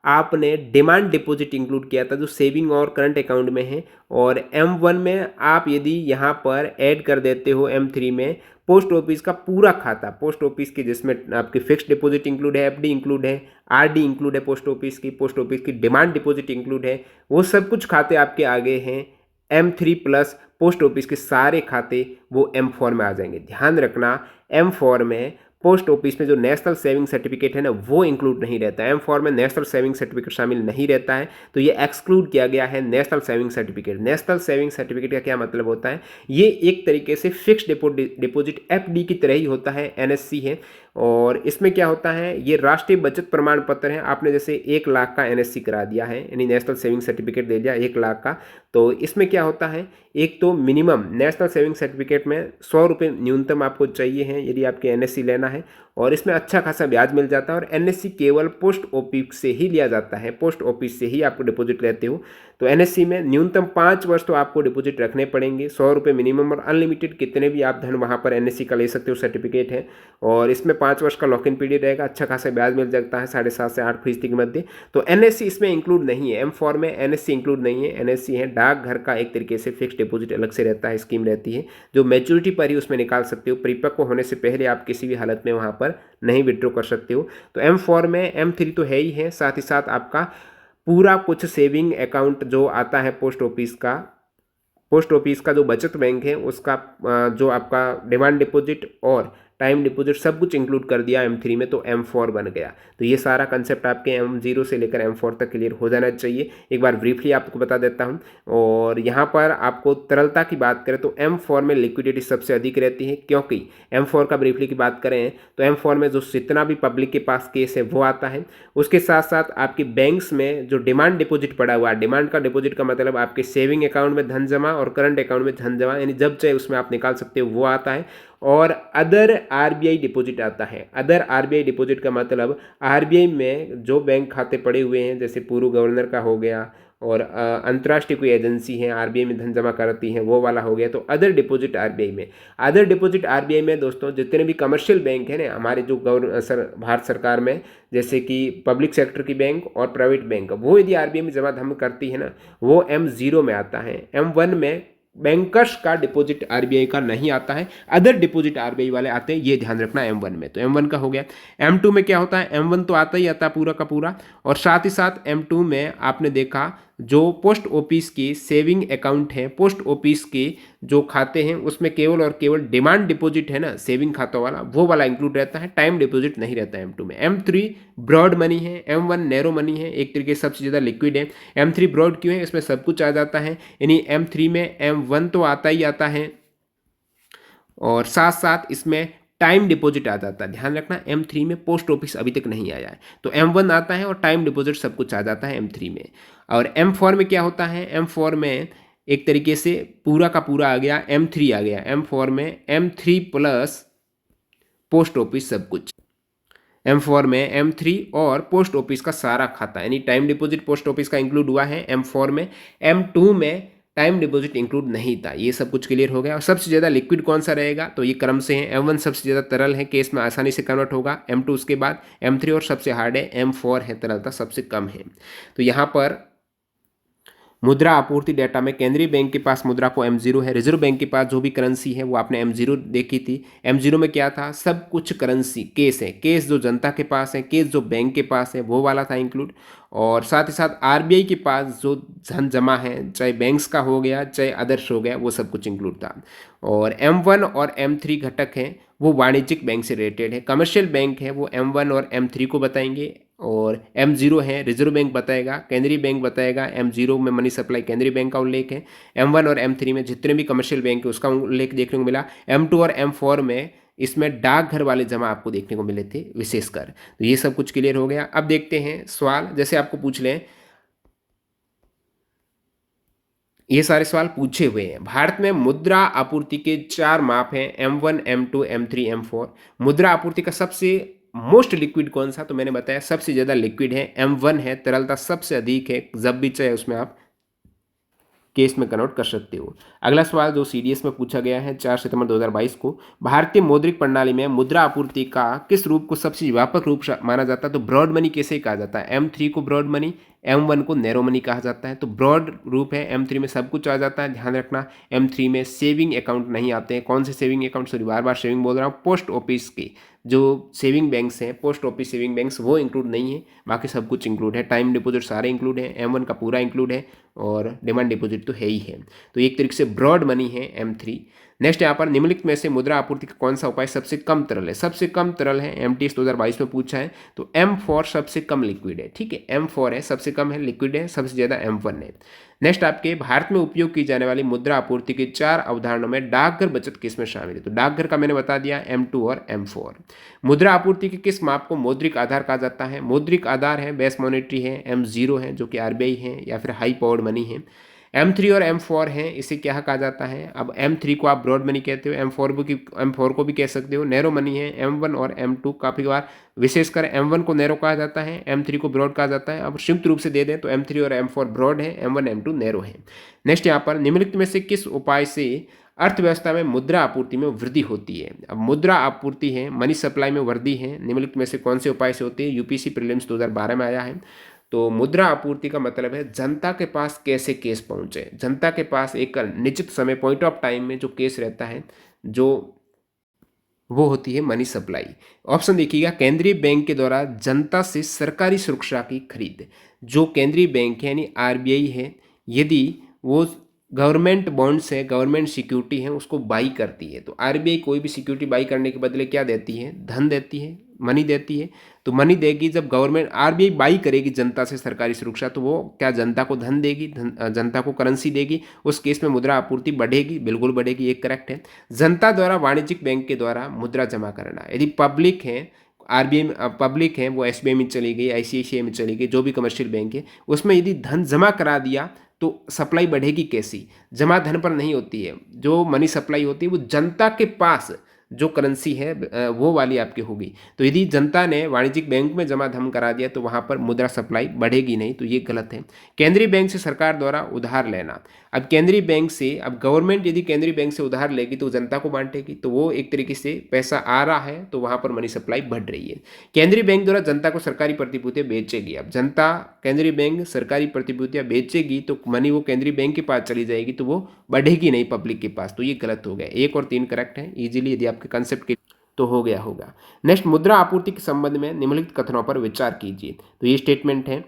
आपने डिमांड डिपॉजिट इंक्लूड किया था जो सेविंग और करंट अकाउंट में है। और M1 में आप यदि यहाँ पर ऐड कर देते हो M3 में पोस्ट ऑफिस का पूरा खाता, पोस्ट ऑफिस की जिसमें आपकी फिक्स्ड डिपॉजिट इंक्लूड है, एफडी इंक्लूड है, आरडी इंक्लूड है, पोस्ट ऑफिस की डिमांड डिपॉजिट इंक्लूड है, वो सब कुछ खाते आपके आगे हैं। M3 प्लस पोस्ट ऑफिस के सारे खाते वो M4 में आ जाएंगे। ध्यान रखना M4 में पोस्ट ऑफिस में जो नेशनल सेविंग सर्टिफिकेट है ना वो इंक्लूड नहीं रहता है। M4 में नेशनल सेविंग सर्टिफिकेट शामिल नहीं रहता है, तो ये एक्सक्लूड किया गया है national saving certificate. National saving certificate का क्या मतलब होता है? ये एक तरीके से फिक्स्ड डिपॉजिट एफडी की तरह ही होता है, NSC है। और इसमें क्या होता है, ये राष्ट्रीय बचत प्रमाण पत्र है। आपने जैसे 1 लाख का NSC करा दिया है, यानी नेशनल सेविंग सर्टिफिकेट दे दिया 1 लाख का, तो इसमें क्या होता है, एक तो मिनिमम नेशनल सेविंग सर्टिफिकेट में 100 रुपये न्यूनतम आपको चाहिए हैं यदि आपके NSC लेना है, और इसमें अच्छा खासा ब्याज मिल जाता है। और NSC केवल पोस्ट ऑफिस से ही लिया जाता है, पोस्ट ऑफिस से ही आपको डिपॉजिट लेते हो। तो NSC में न्यूनतम 5 वर्ष तो आपको डिपॉजिट रखने पड़ेंगे, 100 रुपये मिनिमम, और अनलिमिटेड कितने भी आप धन वहाँ पर NSC का ले सकते हो, सर्टिफिकेट है। और इसमें 5 वर्ष का लॉक इन पीरियड रहेगा, अच्छा खासा ब्याज मिल जाता है 7.5 से 8% के मध्य। तो NSC इसमें इंक्लूड नहीं है, M4 में NSC इंक्लूड नहीं है। NSC है डाकघर का एक तरीके से फिक्स डिपॉजिट अलग से रहता है, स्कीम रहती है जो मैच्योरिटी पर ही उसमें निकाल सकते हो, परिपक्व होने से पहले आप किसी भी हालत में वहाँ पर नहीं विड्रॉ कर सकते हो। तो M4 में M3 तो है ही है, साथ ही साथ आपका पूरा कुछ सेविंग अकाउंट जो आता है पोस्ट ऑफिस का जो बचत बैंक है उसका जो आपका डिमांड डिपॉजिट और टाइम डिपॉजिट सब कुछ इंक्लूड कर दिया M3 में, तो M4 बन गया। तो ये सारा कंसेप्ट आपके M0 से लेकर M4 तक क्लियर हो जाना चाहिए। एक बार ब्रीफली आपको बता देता हूँ। और यहाँ पर आपको तरलता की बात करें तो M4 में लिक्विडिटी सबसे अधिक रहती है, क्योंकि M4 का ब्रीफली की बात करें तो M4 में जो जितना भी पब्लिक के पास केस है वो आता है। उसके साथ साथ आपके बैंक्स में जो डिमांड डिपॉजिट पड़ा हुआ है, डिमांड का डिपॉजिट का मतलब आपके सेविंग अकाउंट में धन जमा और करंट अकाउंट में धन जमा, यानी जब चाहे उसमें आप निकाल सकते हो, वो आता है। और अदर आरबीआई डिपॉजिट आता है। अदर आरबीआई डिपॉजिट का मतलब आरबीआई में जो बैंक खाते पड़े हुए हैं, जैसे पूर्व गवर्नर का हो गया और अंतर्राष्ट्रीय कोई एजेंसी है आरबीआई में धन जमा कराती है, वो वाला हो गया। तो अदर डिपॉजिट आरबीआई में, अदर डिपॉजिट आरबीआई में दोस्तों जितने भी कमर्शियल बैंक हैं ना हमारे जो भारत सरकार में, जैसे कि पब्लिक सेक्टर की बैंक और प्राइवेट बैंक, वो यदि आरबीआई में जमा धन करती है ना, वो M0 में आता है। M1 में बैंकर्स का डिपॉजिट आरबीआई का नहीं आता है, अदर डिपॉजिट आरबीआई वाले आते हैं, ये ध्यान रखना। M1 में तो M1 का हो गया। M2 में क्या होता है, M1 तो आता ही आता है पूरा का पूरा, और साथ ही साथ M2 में आपने देखा जो पोस्ट ऑफिस की सेविंग अकाउंट है, पोस्ट ऑफिस के जो खाते हैं उसमें केवल और केवल डिमांड डिपॉजिट है ना, सेविंग खातों वाला, वो वाला इंक्लूड रहता है, टाइम डिपॉजिट नहीं रहता है M2 में। M3 ब्रॉड मनी है, M1 नैरो मनी है, एक तरीके से सबसे ज़्यादा लिक्विड है। M3 ब्रॉड क्यों है, इसमें सब कुछ आ जाता है, यानी M3 में M1 तो आता ही आता है और साथ साथ इसमें टाइम डिपॉजिट आ जाता है। ध्यान रखना M3 में पोस्ट ऑफिस अभी तक नहीं आया है, तो M1 आता है और टाइम डिपॉजिट सब कुछ आ जाता है M3 में। और M4 में क्या होता है, M4 में एक तरीके से पूरा का पूरा आ गया, M3 आ गया। M4 में M3 प्लस पोस्ट ऑफिस सब कुछ। M4 में M3 और पोस्ट ऑफिस का सारा खाता, यानी टाइम डिपॉजिट पोस्ट ऑफिस का इंक्लूड हुआ है M4 में। M2 में टाइम डिपॉजिट इंक्लूड नहीं था। ये सब कुछ क्लियर हो गया। और सबसे ज़्यादा लिक्विड कौन सा रहेगा, तो ये क्रम से है। M1 सबसे ज़्यादा तरल है, केस में आसानी से कन्वर्ट होगा। M2 उसके बाद, M3 और सबसे हार्ड है M4 है, तरलता सबसे कम है। तो यहाँ पर मुद्रा आपूर्ति डेटा में केंद्रीय बैंक के पास मुद्रा को M0 है, रिजर्व बैंक के पास जो भी करेंसी है वो आपने M0 देखी थी। M0 में क्या था, सब कुछ करेंसी केस है, केस जो जनता के पास है, केस जो बैंक के पास है, वो वाला था इंक्लूड। और साथ ही साथ आरबीआई के पास जो धन जमा है, चाहे बैंक्स का हो गया चाहे अदर्स हो गया, वो सब कुछ इंक्लूड था। और M1 और M3 घटक हैं वो वाणिज्यिक बैंक से रिलेटेड है। कमर्शियल बैंक है वो M1 और M3 को बताएंगे, और M0 है रिजर्व बैंक बताएगा, केंद्रीय बैंक बताएगा। M0 में मनी सप्लाई केंद्रीय बैंक का उल्लेख है। M1 और M3 में जितने भी कमर्शियल बैंक है उसका उल्लेख देखने को मिला। M2 और M4 में इसमें डाकघर वाले जमा आपको देखने को मिले थे विशेषकर। तो ये सब कुछ क्लियर हो गया। अब देखते हैं सवाल, जैसे आपको पूछ लें, ये सारे सवाल पूछे हुए हैं। भारत में मुद्रा आपूर्ति के 4 माप हैं, M1, M2, M3, M4। मुद्रा आपूर्ति का सबसे मोस्ट लिक्विड कौन सा, तो मैंने बताया सबसे ज़्यादा लिक्विड है M1 है, तरलता सबसे अधिक है, जब भी चाहे उसमें आप केस में कन्वर्ट कर सकते हो। अगला सवाल जो सीडीएस में पूछा गया है 4 सितंबर 2022 को, भारतीय मौद्रिक प्रणाली में मुद्रा आपूर्ति का किस रूप को सबसे व्यापक रूप माना जाता है, तो ब्रॉड मनी कैसे कहा जाता है। M3 को ब्रॉड मनी, M1 को नैरो मनी कहा जाता है। तो ब्रॉड रूप है, M3 में सब कुछ आ जाता है। ध्यान रखना M3 में सेविंग अकाउंट नहीं आते हैं। कौन से सेविंग अकाउंट, सॉरी बार बार सेविंग बोल रहा हूँ, पोस्ट ऑफिस के जो सेविंग बैंक्स हैं, पोस्ट ऑफिस सेविंग बैंक्स, वो इंक्लूड नहीं है, बाकी सब कुछ इंक्लूड है। टाइम डिपॉजिट सारे इंक्लूड है, M1 का पूरा इंक्लूड है, और डिमांड डिपॉजिट तो है ही है। तो एक तरीके से ब्रॉड मनी है M3। नेक्स्ट यहाँ पर निम्नलिखित में से मुद्रा आपूर्ति का कौन सा उपाय सबसे कम तरल है, सबसे कम तरल है MTS 2022 में पूछा है, तो M4 सबसे कम लिक्विड है। ठीक है, M4 है, सबसे कम है, लिक्विड है, सबसे ज़्यादा M1 है। नेक्स्ट आपके भारत में उपयोग की जाने वाली मुद्रा आपूर्ति के 4 अवधारणाओं में डाकघर बचत किस में शामिल है, तो डाकघर का मैंने बता दिया M2 और M4। मुद्रा आपूर्ति के किस माप को मौद्रिक आधार कहा जाता है, मौद्रिक आधार है, बेस मॉनेटरी है, M0 है जो कि RBI है या फिर हाई पावर्ड मनी है। M3 और M4 है, इसे क्या कहा जाता है, अब M3 को आप ब्रॉड मनी कहते हो, M4 को भी कह सकते हो, नैरो मनी है। M1 और M2 काफ़ी बार विशेषकर M1 को नैरो कहा जाता है, M3 को ब्रॉड कहा जाता है। अब संयुक्त रूप से दे दें तो M3 और M4 ब्रॉड है, M1 M2 नैरो है। नेक्स्ट यहाँ पर निम्नलिखित में से किस उपाय से अर्थव्यवस्था में मुद्रा आपूर्ति में वृद्धि होती है। अब मुद्रा आपूर्ति है, मनी सप्लाई में वृद्धि है, निम्नलिखित में से कौन से उपाय से होती है। यूपीसी प्रीलिम्स 2012 में आया है। तो मुद्रा आपूर्ति का मतलब है जनता के पास कैसे केस पहुंचे, जनता के पास एक निश्चित समय पॉइंट ऑफ टाइम में जो केस रहता है, जो वो होती है मनी सप्लाई। ऑप्शन देखिएगा, केंद्रीय बैंक के द्वारा जनता से सरकारी सुरक्षा की खरीद। जो केंद्रीय बैंक है यानी आरबीआई है, यदि वो गवर्नमेंट बॉन्ड्स है, गवर्नमेंट सिक्योरिटी है, उसको बाई करती है, तो आरबीआई कोई भी सिक्योरिटी बाई करने के बदले क्या देती है, धन देती है, मनी देती है। तो मनी देगी, जब गवर्नमेंट आरबीआई बाई करेगी जनता से सरकारी सुरक्षा, तो वो क्या जनता को धन देगी, जनता को करेंसी देगी, उस केस में मुद्रा आपूर्ति बढ़ेगी, बिल्कुल बढ़ेगी, ये करेक्ट है। जनता द्वारा वाणिज्यिक बैंक के द्वारा मुद्रा जमा करना, यदि पब्लिक है, आरबीआई पब्लिक है, वो एसबीआई में चली गई, आईसीआईसीआई में चली गई, जो भी कमर्शियल बैंक है, उसमें यदि धन जमा करा दिया तो सप्लाई बढ़ेगी कैसी, जमा धन पर नहीं होती है। जो मनी सप्लाई होती है वो जनता के पास जो करेंसी है वो वाली आपकी होगी। तो यदि जनता ने वाणिज्यिक बैंक में जमा धन करा दिया तो वहाँ पर मुद्रा सप्लाई बढ़ेगी नहीं, तो ये गलत है। केंद्रीय बैंक से सरकार द्वारा उधार लेना, अब केंद्रीय बैंक से, अब गवर्नमेंट यदि केंद्रीय बैंक से उधार लेगी तो जनता को बांटेगी, तो वो एक तरीके से पैसा आ रहा है तो वहाँ पर मनी सप्लाई बढ़ रही है। केंद्रीय बैंक द्वारा जनता को सरकारी प्रतिभूतियां बेचेगी, अब जनता केंद्रीय बैंक सरकारी प्रतिभूतियां बेचेगी तो मनी वो केंद्रीय बैंक के पास चली जाएगी, तो वो बढ़ेगी नहीं पब्लिक के पास, तो ये गलत हो गया। 1 और 3 करेक्ट है इजीली, यदि आपके कंसेप्ट के तो हो गया होगा। नेक्स्ट, मुद्रा आपूर्ति के संबंध में निम्नलिखित कथनों पर विचार कीजिए। तो ये स्टेटमेंट है,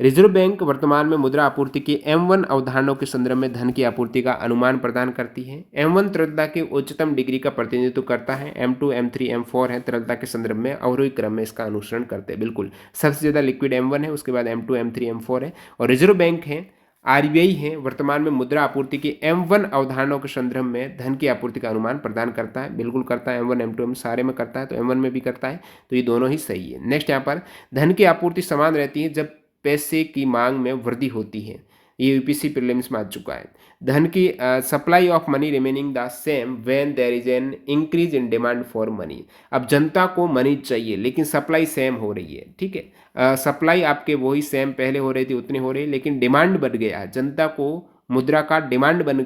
रिजर्व बैंक वर्तमान में मुद्रा आपूर्ति की M1 अवधारणाओं के संदर्भ में धन की आपूर्ति का अनुमान प्रदान करती है। M1 तरलता की उच्चतम डिग्री का प्रतिनिधित्व करता है। M2, M3, M4 है तरलता के संदर्भ में अवरोही क्रम में इसका अनुसरण करते हैं। बिल्कुल, सबसे ज़्यादा लिक्विड M1 है, उसके बाद M2, M3, M4 है। और रिजर्व बैंक है, RBI है, वर्तमान में मुद्रा आपूर्ति की M1 अवधारणाओं के संदर्भ में धन की आपूर्ति का अनुमान प्रदान करता है। बिल्कुल करता है, M1, M2 सारे में करता है, तो M1 में भी करता है, तो ये दोनों ही सही है। नेक्स्ट, यहाँ पर धन की आपूर्ति समान रहती है जब पैसे की मांग में वृद्धि होती है। ये यूपीसी प्रीलिम्स में आ चुका है। धन की supply of money remaining the same when there is an increase in demand for money, अब जनता को मनी चाहिए लेकिन सप्लाई सेम हो रही है, ठीक है, सप्लाई आपके वही सेम पहले हो रही थी उतनी हो रही है, लेकिन डिमांड बढ़ गया है, जनता को मुद्रा का डिमांड बढ़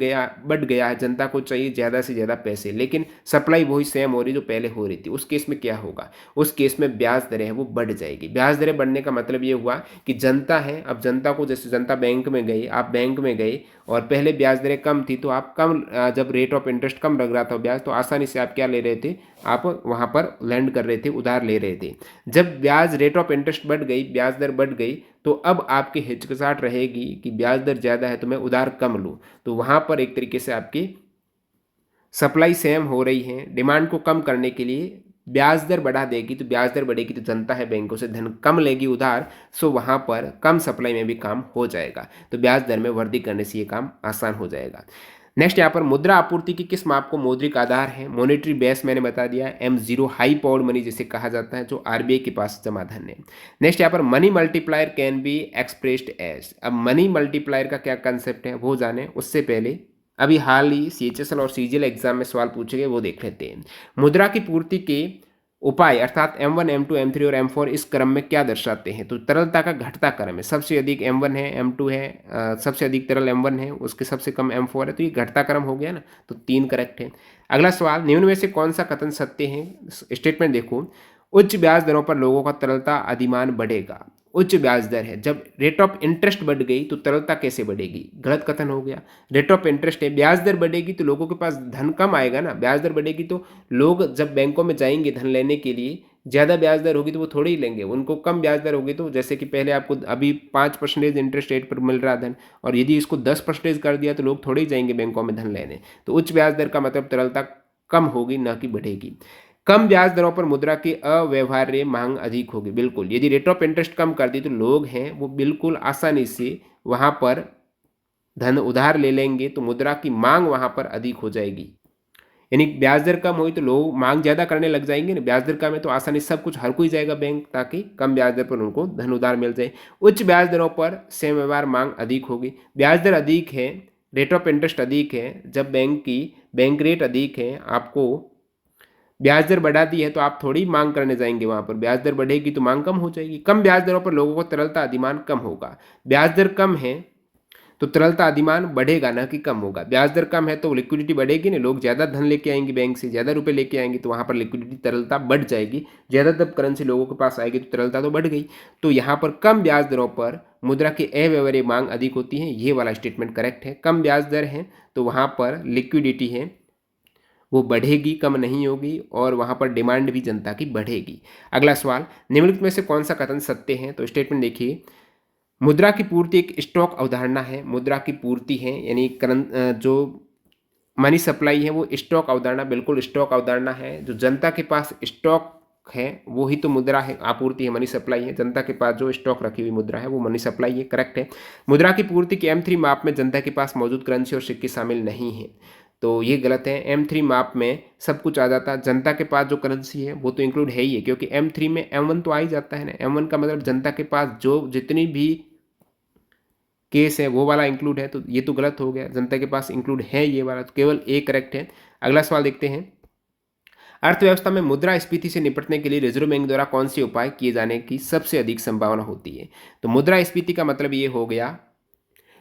गया है, जनता को चाहिए ज़्यादा से ज़्यादा पैसे, लेकिन सप्लाई वही सेम हो रही जो पहले हो रही थी। उस केस में क्या होगा, उस केस में ब्याज दरें हैं वो बढ़ जाएगी। ब्याज दरें बढ़ने का मतलब ये हुआ कि जनता है, अब जनता को, जैसे जनता बैंक में गई, आप बैंक में गए और पहले ब्याज दरें कम थी तो आप कम, जब रेट ऑफ इंटरेस्ट कम लग रहा था ब्याज, तो आसानी से आप क्या ले रहे थे, आप वहाँ पर लैंड कर रहे थे, उधार ले रहे थे। जब ब्याज रेट ऑफ इंटरेस्ट बढ़ गई, ब्याज दर बढ़ गई, तो अब आपकी हिचकिचाहट रहेगी कि ब्याज दर ज़्यादा है तो मैं उधार कम लूँ, तो वहाँ पर एक तरीके से आपकी सप्लाई सेम हो रही है, डिमांड को कम करने के लिए ब्याज दर बढ़ा देगी, तो ब्याज दर बढ़ेगी तो जनता है बैंकों से धन कम लेगी उधार, सो वहाँ पर कम सप्लाई में भी काम हो जाएगा, तो ब्याज दर में वृद्धि करने से ये काम आसान हो जाएगा। नेक्स्ट, यहाँ पर मुद्रा आपूर्ति की किस माप को मौद्रिक आधार है, मॉनेटरी बेस मैंने बता दिया, M0 हाई पावर्ड मनी जिसे कहा जाता है, जो RBI के पास जमा धन है। नेक्स्ट, यहाँ पर money multiplier can be expressed as, अब मनी मल्टीप्लायर का क्या कंसेप्ट है वो जाने उससे पहले अभी हाल ही CHSL और CGL एग्जाम में सवाल पूछे गए वो देख लेते हैं। मुद्रा की पूर्ति के उपाय अर्थात M1, M2, M3 और M4 इस क्रम में क्या दर्शाते हैं, तो तरलता का घटता क्रम है, सबसे अधिक M1 है, M2 है, सबसे अधिक तरल M1 है, उसके सबसे कम M4 है, तो ये घटता क्रम हो गया ना, तो 3 करेक्ट है। अगला सवाल, निम्न में से कौन सा कथन सत्य है, स्टेटमेंट देखो, उच्च ब्याज दरों पर लोगों का तरलता अधिमान बढ़ेगा। उच्च ब्याज दर है, जब रेट ऑफ इंटरेस्ट बढ़ गई तो तरलता कैसे बढ़ेगी, गलत कथन हो गया। रेट ऑफ इंटरेस्ट है, ब्याज दर बढ़ेगी तो लोगों के पास धन कम आएगा ना, ब्याज दर बढ़ेगी तो लोग जब बैंकों में जाएंगे धन लेने के लिए, ज़्यादा ब्याज दर होगी तो वो थोड़ी ही लेंगे, उनको कम ब्याज दर होगी, तो जैसे कि पहले आपको अभी 5% इंटरेस्ट रेट पर मिल रहा धन, और यदि इसको 10% कर दिया तो लोग थोड़े ही जाएंगे बैंकों में धन लेने, तो उच्च ब्याज दर का मतलब तरलता कम होगी ना कि बढ़ेगी। कम ब्याज दरों पर मुद्रा की अव्यवहार्य मांग अधिक होगी, बिल्कुल, यदि रेट ऑफ इंटरेस्ट कम कर दी तो लोग हैं वो बिल्कुल आसानी से वहाँ पर धन उधार ले लेंगे, तो मुद्रा की मांग वहाँ पर अधिक हो जाएगी, यानी ब्याज दर कम हुई तो लोग मांग ज़्यादा करने लग जाएंगे ना, ब्याज दर कम है तो आसानी से सब कुछ हर कोई जाएगा बैंक, ताकि कम ब्याज दर पर उनको धन उधार मिल जाए। उच्च ब्याज दरों पर सेम व्यवहार मांग अधिक होगी, ब्याज दर अधिक है, रेट ऑफ इंटरेस्ट अधिक है, जब बैंक रेट अधिक है, आपको ब्याज दर बढ़ा दी है तो आप थोड़ी मांग करने जाएंगे वहाँ पर, ब्याज दर बढ़ेगी तो मांग कम हो जाएगी। कम ब्याज दरों पर लोगों को तरलता अधिमान कम होगा, ब्याज दर कम है तो तरलता अधिमान बढ़ेगा ना कि कम होगा, ब्याज दर कम है तो लिक्विडिटी बढ़ेगी ना, लोग ज़्यादा धन लेके आएंगे बैंक से, ज़्यादा रुपए लेके आएंगे तो वहाँ पर लिक्विडिटी तरलता बढ़ जाएगी, ज़्यादा तब करेंसी लोगों के पास आएगी तो तरलता तो बढ़ गई। तो यहाँ पर कम ब्याज दरों पर मुद्रा की अव्यवहार्य मांग अधिक होती है, ये वाला स्टेटमेंट करेक्ट है। कम ब्याज दर है तो वहाँ पर लिक्विडिटी है वो बढ़ेगी, कम नहीं होगी, और वहाँ पर डिमांड भी जनता की बढ़ेगी। अगला सवाल, निम्नलिखित में से कौन सा कथन सत्य है, तो स्टेटमेंट देखिए, मुद्रा की पूर्ति एक स्टॉक अवधारणा है, मुद्रा की पूर्ति है यानी जो मनी सप्लाई है वो स्टॉक अवधारणा, बिल्कुल स्टॉक अवधारणा है, जो जनता के पास स्टॉक है वो ही तो मुद्रा है, आपूर्ति है, मनी सप्लाई है, जनता के पास जो स्टॉक रखी हुई मुद्रा है वो मनी सप्लाई है, करेक्ट है। मुद्रा की पूर्ति के M3 माप में जनता के पास मौजूद करेंसी और सिक्के शामिल नहीं है, तो ये गलत है। M3 माप में सब कुछ आ जाता है, जनता के पास जो करेंसी है वो तो इंक्लूड है ही है, क्योंकि M3 में M1 तो आ ही जाता है ना, M1 का मतलब जनता के पास जो जितनी भी केस है वो वाला इंक्लूड है, तो ये तो गलत हो गया, जनता के पास इंक्लूड है ये वाला, तो केवल ए करेक्ट है। अगला सवाल देखते हैं, अर्थव्यवस्था में मुद्रास्फीति से निपटने के लिए रिजर्व बैंक द्वारा कौन से उपाय किए जाने की सबसे अधिक संभावना होती है? तो मुद्रास्फीति का मतलब ये हो गया,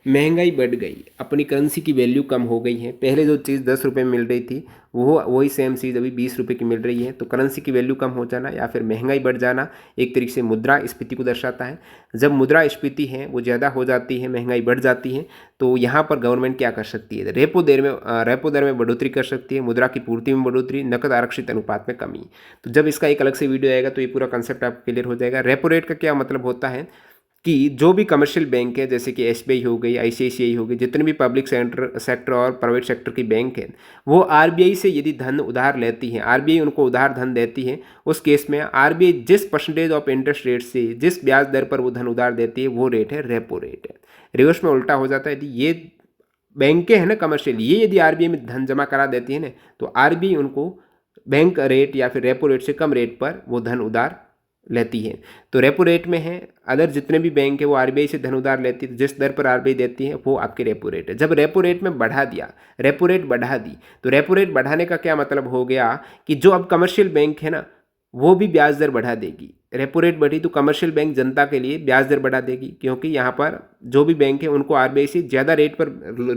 महंगाई बढ़ गई, अपनी करेंसी की वैल्यू कम हो गई है। पहले जो चीज़ 10 रुपये में मिल रही थी वो वही सेम चीज़ अभी 20 रुपये की मिल रही है। तो करेंसी की वैल्यू कम हो जाना या फिर महंगाई बढ़ जाना एक तरीके से मुद्रास्फीति को दर्शाता है। जब मुद्रास्फीति है वो ज़्यादा हो जाती है, महंगाई बढ़ जाती है, तो यहाँ पर गवर्नमेंट क्या कर सकती है? रेपो दर में बढ़ोतरी कर सकती है, मुद्रा की पूर्ति में बढ़ोतरी, नकद आरक्षित अनुपात में कमी। तो जब इसका एक अलग से वीडियो आएगा तो ये पूरा कंसेप्ट आपको क्लियर हो जाएगा। रेपो रेट का क्या मतलब होता है कि जो भी कमर्शियल बैंक है, जैसे कि एसबीआई हो गई, आईसीआईसीआई हो गई, जितने भी पब्लिक सेक्टर और प्राइवेट सेक्टर की बैंक है, वो आरबीआई से यदि धन उधार लेती हैं, आरबीआई उनको उधार धन देती है, उस केस में आरबीआई जिस परसेंटेज ऑफ इंटरेस्ट रेट से, जिस ब्याज दर पर वो धन उधार देती है, वो रेट है रेपो रेट है। रिवर्स में उल्टा हो जाता है, यदि ये बैंकें हैं ना कमर्शियल, ये यदि आरबीआई में धन जमा करा देती है ना, तो आरबीआई उनको बैंक रेट या फिर रेपो रेट से कम रेट पर वो धन उधार लेती है। तो रेपो रेट में है, अदर जितने भी बैंक है वो आरबीआई से धन उधार लेती है, जिस दर पर आरबीआई देती है वो आपके रेपो रेट है। जब रेपो रेट में बढ़ा दिया, रेपो रेट बढ़ा दी, तो रेपो रेट बढ़ाने का क्या मतलब हो गया कि जो अब कमर्शियल बैंक है ना, वो भी ब्याज दर बढ़ा देगी। रेपो रेट बढ़ी तो कमर्शियल बैंक जनता के लिए ब्याज दर बढ़ा देगी, क्योंकि यहाँ पर जो भी बैंक है उनको आरबीआई से ज़्यादा रेट पर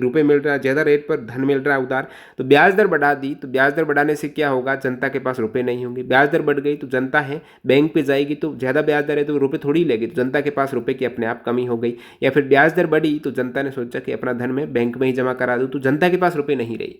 रुपए मिल रहा है, ज़्यादा रेट पर धन मिल रहा है उधार, तो ब्याज दर बढ़ा दी। तो ब्याज दर बढ़ाने से क्या होगा? जनता के पास रुपए नहीं होंगे। ब्याज दर बढ़ गई तो जनता है बैंक पे जाएगी, तो ज़्यादा ब्याज दर है तो रुपए थोड़ी लेगी, तो जनता के पास रुपए की अपने आप कमी हो गई। या फिर ब्याज दर बढ़ी तो जनता ने सोचा कि अपना धन मैं बैंक में ही जमा करा दूँ, तो जनता के पास रुपए नहीं रही,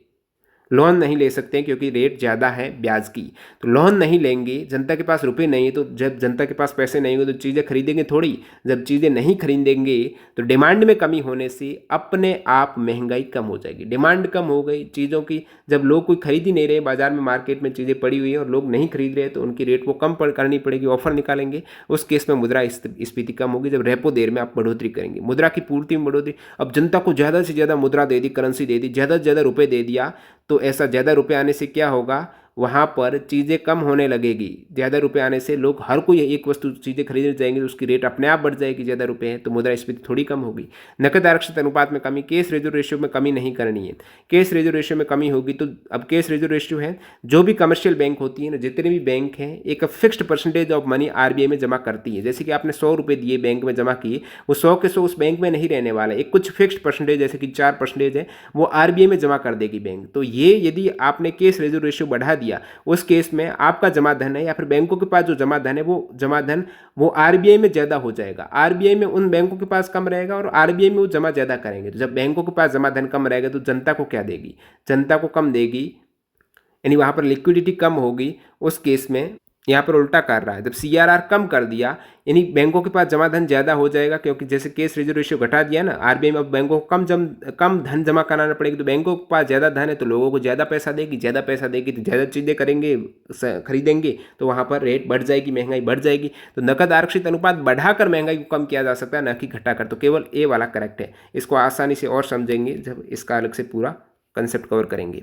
लोन नहीं ले सकते हैं क्योंकि रेट ज़्यादा है ब्याज की, तो लोन नहीं लेंगे, जनता के पास रुपए नहीं, तो जब जनता के पास पैसे नहीं हो तो चीज़ें खरीदेंगे थोड़ी। जब चीज़ें नहीं खरीदेंगे तो डिमांड में कमी होने से अपने आप महंगाई कम हो जाएगी। डिमांड कम हो गई चीज़ों की, जब लोग कोई खरीद ही नहीं रहे, बाजार में मार्केट में चीज़ें पड़ी हुई है और लोग नहीं खरीद रहे, तो उनकी रेट को कम करनी पड़ेगी, ऑफर निकालेंगे, उस केस में मुद्रास्फीति कम होगी। जब रेपो दर में आप बढ़ोतरी करेंगे, मुद्रा की पूर्ति में बढ़ोतरी, अब जनता को ज़्यादा से ज़्यादा मुद्रा दे दी, करेंसी दे दी, ज़्यादा से ज़्यादा रुपये दे दिया, तो ऐसा ज़्यादा रुपए आने से क्या होगा? वहाँ पर चीज़ें कम होने लगेगी। ज़्यादा रुपए आने से लोग हर कोई एक वस्तु चीज़ें खरीदने जाएंगे तो उसकी रेट अपने आप बढ़ जाएगी, ज़्यादा रुपए हैं तो मुद्रास्फीति थोड़ी कम होगी। नकद आरक्षित अनुपात में कमी, केस रेजो रेशियो में कमी नहीं करनी है। केस रेजो रेशियो में कमी होगी तो अब केस रेजो रेशियो है, जो भी कमर्शियल बैंक होती है ना, जितने भी बैंक हैं, एक fixed percentage of money RBI में जमा करती है। जैसे कि आपने 100 रुपये दिए बैंक में जमा किए, वो 100 के 100 उस बैंक में नहीं रहने वाला, एक कुछ फिक्स्ड परसेंटेज जैसे कि 4% है वो आरबीआई में जमा कर देगी बैंक। तो ये यदि आपने केस रेजो रेशियो बढ़ा दिया, उस केस में आपका जमा धन है या फिर बैंकों के पास जो जमा धन है, वो जमा धन वो आरबीआई में ज़्यादा हो जाएगा। आरबीआई में उन बैंकों के पास कम रहेगा और आरबीआई में वो जमा ज़्यादा करेंगे। तो जब बैंकों के पास जमा धन कम रहेगा तो जनता को क्या देगी? जनता को कम देगी, यानी वहाँ पर लिक्विडिटी कम होगी। उस केस में यहाँ पर उल्टा कर रहा है, जब सीआरआर कम कर दिया यानी बैंकों के पास जमा धन ज़्यादा हो जाएगा, क्योंकि जैसे केस रेजो रेशियो घटा दिया ना आरबीआई में, अब बैंकों को कम धन जमा कराना पड़ेगा, तो बैंकों के पास ज़्यादा धन है तो लोगों को ज़्यादा पैसा देगी, ज़्यादा पैसा देगी तो ज़्यादा चीज़ें करेंगे, खरीदेंगे, तो वहाँ पर रेट बढ़ जाएगी, महंगाई बढ़ जाएगी। तो नकद आरक्षित अनुपात बढ़ाकर महंगाई को कम किया जा सकता है, न कि घटाकर। तो केवल ए वाला करेक्ट है। इसको आसानी से और समझेंगे जब इसका अलग से पूरा कंसेप्ट कवर करेंगे।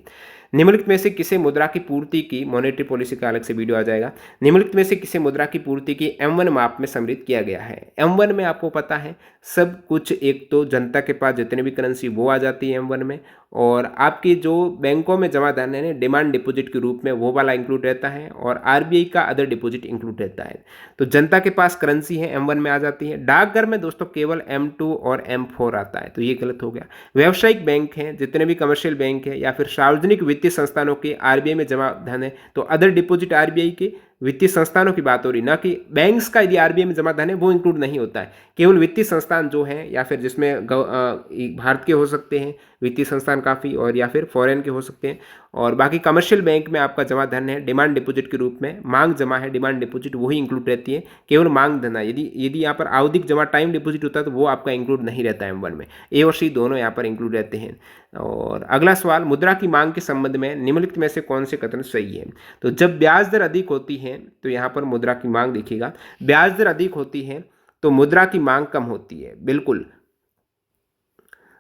निम्नलिखित में से किसे मुद्रा की पूर्ति की, मॉनेटरी पॉलिसी का अलग से वीडियो आ जाएगा, निम्नलिखित में से किसे मुद्रा की पूर्ति की M1 माप में सम्मिलित किया गया है? M1 में आपको पता है सब कुछ, एक तो जनता के पास जितने भी करेंसी वो आ जाती है M1 में, और आपकी जो बैंकों में जमा धन है डिमांड डिपॉजिट के रूप में वो वाला इंक्लूड रहता है, और आरबीआई का अदर डिपॉजिट इंक्लूड रहता है। तो जनता के पास करेंसी है M1 में आ जाती है। डाकघर में दोस्तों केवल M2 और M4 आता है, तो ये गलत हो गया। व्यावसायिक बैंक हैं, जितने भी कमर्शियल बैंक है या फिर सार्वजनिक वित्तीय संस्थानों के आरबीआई में जमा धन है, तो अदर डिपॉजिट आरबीआई के वित्तीय संस्थानों की बात हो रही, ना कि बैंक्स का यदि आरबीआई में जमा धन है वो इंक्लूड नहीं होता है। केवल वित्तीय संस्थान जो है, या फिर जिसमें भारत के हो सकते हैं वित्तीय संस्थान काफ़ी, और या फिर फॉरेन के हो सकते हैं, और बाकी कमर्शियल बैंक में आपका जमा धन है डिमांड डिपॉजिट के रूप में, मांग जमा है डिमांड डिपॉजिट वही इंक्लूड रहती है, केवल मांग धन है। यदि यहाँ पर आवधिक जमा टाइम डिपॉजिट होता है तो वो आपका इंक्लूड नहीं रहता है M1 में। ए और सी दोनों यहाँ पर इंक्लूड रहते हैं। और अगला सवाल, मुद्रा की मांग के संबंध में निम्नलिखित में से कौन से कथन सही है? तो जब ब्याज दर अधिक होती है तो यहाँ पर मुद्रा की मांग देखिएगा, ब्याज दर अधिक होती है तो मुद्रा की मांग कम होती है। बिल्कुल,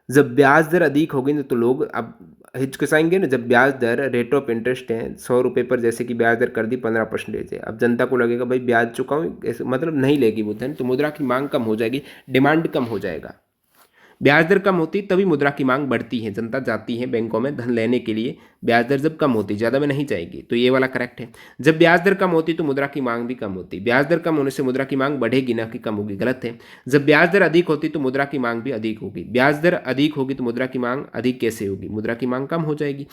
जब ब्याज दर अधिक होगी तो लोग अब हिचकिचाएंगे ना। जब ब्याज दर, रेट ऑफ इंटरेस्ट है 100 रुपये पर, जैसे कि ब्याज दर कर दी 15% है, अब जनता को लगेगा भाई ब्याज चुकाऊँ, मतलब नहीं लेगी वो धन, तो मुद्रा की मांग कम हो जाएगी, डिमांड कम हो जाएगा। ब्याज दर कम होती तभी मुद्रा की मांग बढ़ती है, जनता जाती है बैंकों में धन लेने के लिए। ब्याज दर जब कम होती, ज़्यादा में नहीं जाएगी, तो ये वाला करेक्ट है। जब ब्याज दर कम होती तो मुद्रा की मांग भी कम होती, ब्याज दर कम होने से मुद्रा की मांग बढ़ेगी ना कि कम होगी, गलत है। जब ब्याज दर अधिक होती तो मुद्रा की मांग भी अधिक होगी, ब्याज दर अधिक होगी तो मुद्रा की मांग अधिक कैसे होगी, मुद्रा की मांग कम हो जाएगी।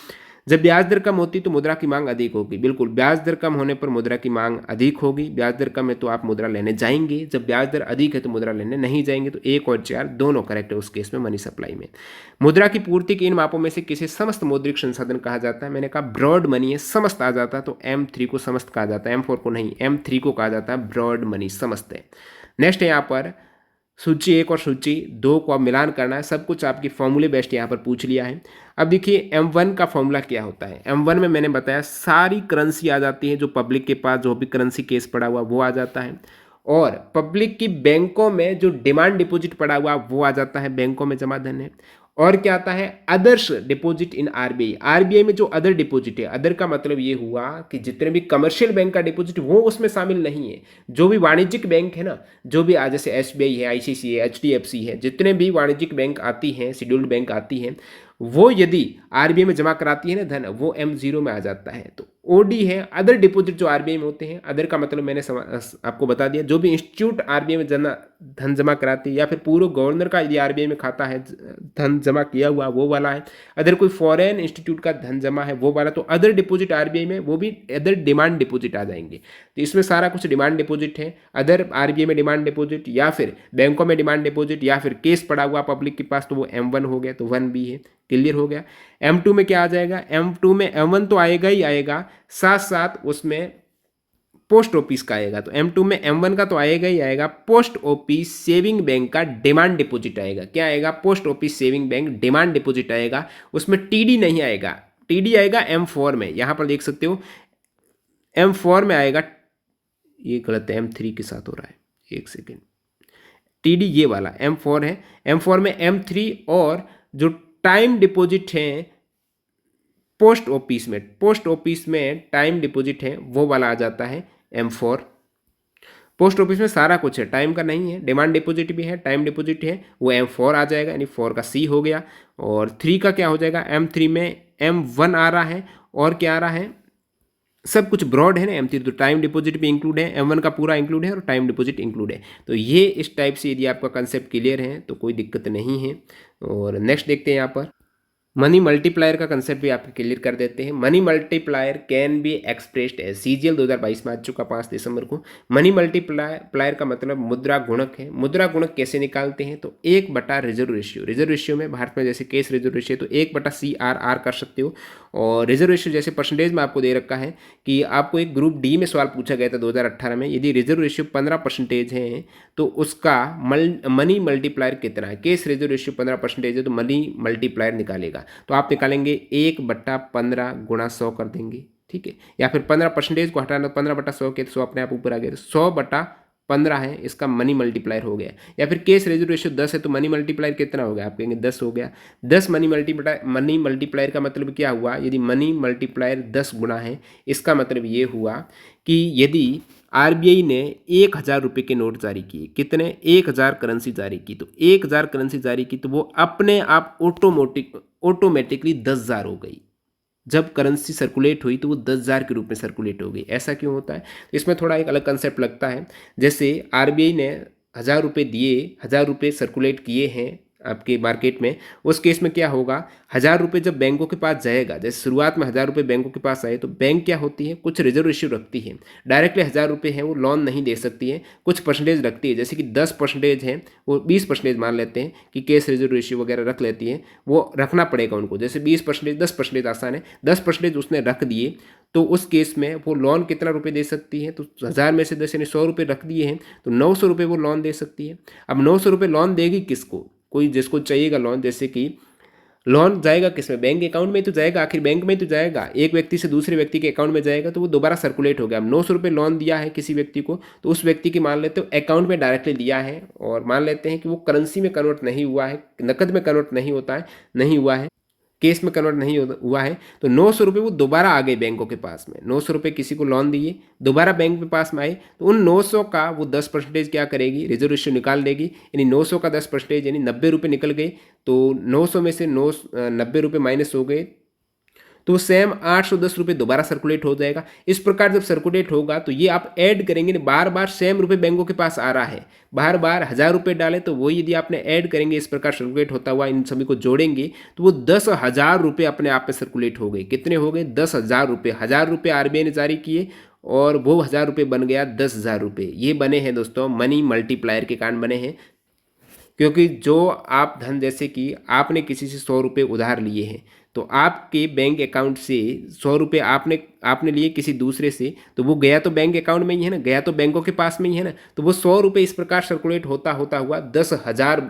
जब ब्याज दर कम होती तो मुद्रा की मांग अधिक होगी, बिल्कुल ब्याज दर कम होने पर मुद्रा की मांग अधिक होगी, ब्याज दर कम है तो आप मुद्रा लेने जाएंगे, जब ब्याज दर अधिक है तो मुद्रा लेने नहीं जाएंगे। तो 1 और 4 दोनों करेक्ट है उस केस में मनी सप्लाई में। मुद्रा की पूर्ति के इन मापों में से किसे समस्त मौद्रिक संसाधन कहा जाता है, मैंने कहा ब्रॉड मनी है, समस्त आ जाता है तो M3 को समस्त कहा जाता है, M4 को नहीं, M3 को कहा जाता है ब्रॉड मनी, समस्त है। नेक्स्ट है यहाँ पर सूची 1 और सूची 2 को अब मिलान करना है, सब कुछ आपकी फॉर्मूले बेस्ड यहाँ पर पूछ लिया है। अब देखिए M1 का फॉर्मूला क्या होता है। M1 में मैंने बताया सारी करेंसी आ जाती है, जो पब्लिक के पास जो भी करेंसी केस पड़ा हुआ वो आ जाता है, और पब्लिक की बैंकों में जो डिमांड डिपॉजिट पड़ा हुआ वो आ जाता है, बैंकों में जमा धन है। और क्या आता है, others deposit in RBI. RBI में जो अदर डिपॉजिट है, अदर का मतलब ये हुआ कि जितने भी कमर्शियल बैंक का डिपॉजिट वो उसमें शामिल नहीं है, जो भी वाणिज्यिक बैंक है ना, जो भी आज जैसे एसबीआई है, आईसीसी है, एचडीएफसी है, जितने भी वाणिज्यिक बैंक आती हैं, शेड्यूल्ड बैंक आती हैं, वो यदि आरबीआई में जमा कराती है ना धन, वो M0 में आ जाता है। तो ओडी है अदर डिपॉजिट जो आरबीआई में होते हैं। अदर का मतलब मैंने आपको बता दिया, जो भी इंस्टीट्यूट आरबीआई में धन जमा कराती है, या फिर पूर्व गवर्नर का यदि आरबीआई में खाता है धन जमा किया हुआ वो वाला है। अदर कोई फॉरेन इंस्टीट्यूट का धन जमा है वो वाला। तो अदर डिपॉजिट आरबीआई में वो भी अदर डिमांड डिपॉजिट आ जाएंगे। तो इसमें सारा कुछ डिमांड डिपॉजिट है, अदर आरबीआई में डिमांड डिपॉजिट, या फिर बैंकों में डिमांड डिपॉजिट, या फिर केस पड़ा हुआ पब्लिक के पास, तो वो M1 हो गया, तो 1B है। क्लियर हो गया। M2 में क्या आ जाएगा, M2 में M1 तो आएगा ही आएगा, साथ साथ उसमें पोस्ट ऑफिस का आएगा। तो M2 में M1 का तो आएगा ही आएगा, पोस्ट ऑफिस सेविंग बैंक का डिमांड डिपॉजिट आएगा। क्या आएगा, post office saving bank demand deposit आएगा, उसमें TD नहीं आएगा, TD आएगा M4 में। यहां पर देख सकते हो M4 में आएगा, ये गलत है, M3 के साथ हो रहा है, एक सेकेंड। TD ये वाला M4 है, M4 में M3 और जो टाइम डिपॉजिट है पोस्ट ऑफिस में टाइम डिपॉजिट है वो वाला आ जाता है M4। पोस्ट ऑफिस में सारा कुछ है, टाइम का नहीं है, डिमांड डिपॉजिट भी है, टाइम डिपॉजिट है, वो M4 आ जाएगा, यानी 4 का C हो गया। और 3 का क्या हो जाएगा, M3 में M1 आ रहा है, और क्या आ रहा है, सब कुछ ब्रॉड है ना M3, तो टाइम डिपॉजिट भी इंक्लूड है, M1 का पूरा इंक्लूड है और टाइम डिपॉजिट इंक्लूड है। तो ये इस टाइप से यदि आपका कंसेप्ट क्लियर है तो कोई दिक्कत नहीं है। और नेक्स्ट देखते हैं यहाँ पर मनी मल्टीप्लायर का कंसेप्ट भी आपको क्लियर कर देते हैं। Money multiplier can be expressed as CGL 2022 में आ चुका 5 दिसंबर को। मनी मल्टीप्लायर का मतलब मुद्रा गुणक है। मुद्रा गुणक कैसे निकालते हैं, तो 1/, रिजर्व रेशियो में भारत में जैसे केस रिजर्व रेशियो तो 1/CRR कर सकते हो। और रिजर्व रेशियो जैसे परसेंटेज में आपको दे रखा है कि आपको एक ग्रुप D में सवाल पूछा गया था 2018 में, यदि रिजर्व रेशियो 15% है तो उसका मनी मल्टीप्लायर कितना है। केस रिजर्व रेशियो 15% है तो मनी मल्टीप्लायर निकालेगा, तो आप निकालेंगे 1/15 गुणा 100 कर देंगे, ठीक है। या फिर 15% को हटाना, 15/100 के 100 अपने आप ऊपर आ गया, तो 100/15 है, इसका मनी मल्टीप्लायर हो गया। या फिर केस रेजो रेशियो 10 है तो मनी मल्टीप्लायर कितना हो गया, आप कहेंगे 10 हो गया। 10 मनी मल्टीप्लायर का मतलब क्या हुआ, यदि मनी मल्टीप्लायर 10 गुना है, इसका मतलब ये हुआ कि यदि आरबीआई ने 1,000 रुपये के नोट जारी किए, कितने, 1,000 करेंसी जारी की, तो 1,000 करेंसी जारी की तो वो अपने आप ऑटोमेटिकली 10,000 हो गई। जब करेंसी सर्कुलेट हुई तो वो 10,000 के रूप में सर्कुलेट हो गई। ऐसा क्यों होता है, तो इसमें थोड़ा एक अलग कंसेप्ट लगता है। जैसे आरबीआई ने 1,000 रुपये दिए, 1,000 रुपये सर्कुलेट किए हैं आपके मार्केट में, उस केस में क्या होगा, 1,000 रुपये जब बैंकों के पास जाएगा, जैसे शुरुआत में 1,000 रुपये बैंकों के पास आए तो बैंक क्या होती है, कुछ रिजर्व रेशियो रखती है। डायरेक्टली 1,000 रुपये है वो लोन नहीं दे सकती है, कुछ परसेंटेज रखती है, जैसे कि 10% है वो 20% मान लेते हैं कि केस रिजर्व रेशियो वगैरह रख लेती है, वो रखना पड़ेगा उनको। जैसे 20%, 10% आसान है, 10% उसने रख दिए तो उस केस में वो लोन कितना रुपये दे सकती है, तो 1,000 में से 10 यानी 100 रुपये रख दिए हैं तो 900 रुपये वो लोन दे सकती है। अब 900 रुपये लोन देगी किसको, कोई जिसको चाहिएगा लोन, जैसे कि लोन जाएगा किसमें, बैंक अकाउंट में तो जाएगा, आखिर बैंक में तो जाएगा, एक व्यक्ति से दूसरे व्यक्ति के अकाउंट में जाएगा तो वो दोबारा सर्कुलेट हो गया। अब 900 रुपये लोन दिया है किसी व्यक्ति को, तो उस व्यक्ति की मान लेते हो अकाउंट में डायरेक्टली दिया है, और मान लेते हैं कि वो करेंसी में कन्वर्ट नहीं हुआ है, नकद में कन्वर्ट नहीं होता है, नहीं हुआ है, केस में कन्वर्ट नहीं हुआ है, तो 900 रुपये वो दोबारा आ गए बैंकों के पास में। 900 रुपये किसी को लोन दिए, दोबारा बैंक के पास में आए, तो उन 900 का वो 10% क्या करेगी, रिजर्व रेशियो निकाल देगी। यानी 900 का 10% यानी 90 रुपये निकल गए, तो 900 में से 90 रुपये माइनस हो गए, तो सेम 810 रुपये दोबारा सर्कुलेट हो जाएगा। इस प्रकार जब सर्कुलेट होगा तो ये आप ऐड करेंगे, बार बार सेम रुपये बैंकों के पास आ रहा है, बार बार 1000 रुपये डाले, तो वो यदि आपने ऐड करेंगे इस प्रकार सर्कुलेट होता हुआ इन सभी को जोड़ेंगे तो वो 10,000 रुपये अपने आप में सर्कुलेट हो गए। कितने हो गए? 10,000 रुपये। 1000 रुपये आरबीआई ने जारी किए और वो 1000 रुपये बन गया 10,000 रुपये। ये बने हैं दोस्तों मनी मल्टीप्लायर के कारण बने हैं, क्योंकि जो आप धन, जैसे कि आपने किसी से 100 रुपये उधार लिए हैं, तो आपके बैंक अकाउंट से 100 रुपये आपने लिए किसी दूसरे से, तो वो गया तो बैंक अकाउंट में ही है ना, गया तो बैंकों के पास में ही है ना, तो वो 100 रुपये इस प्रकार सर्कुलेट होता होता हुआ 10,000,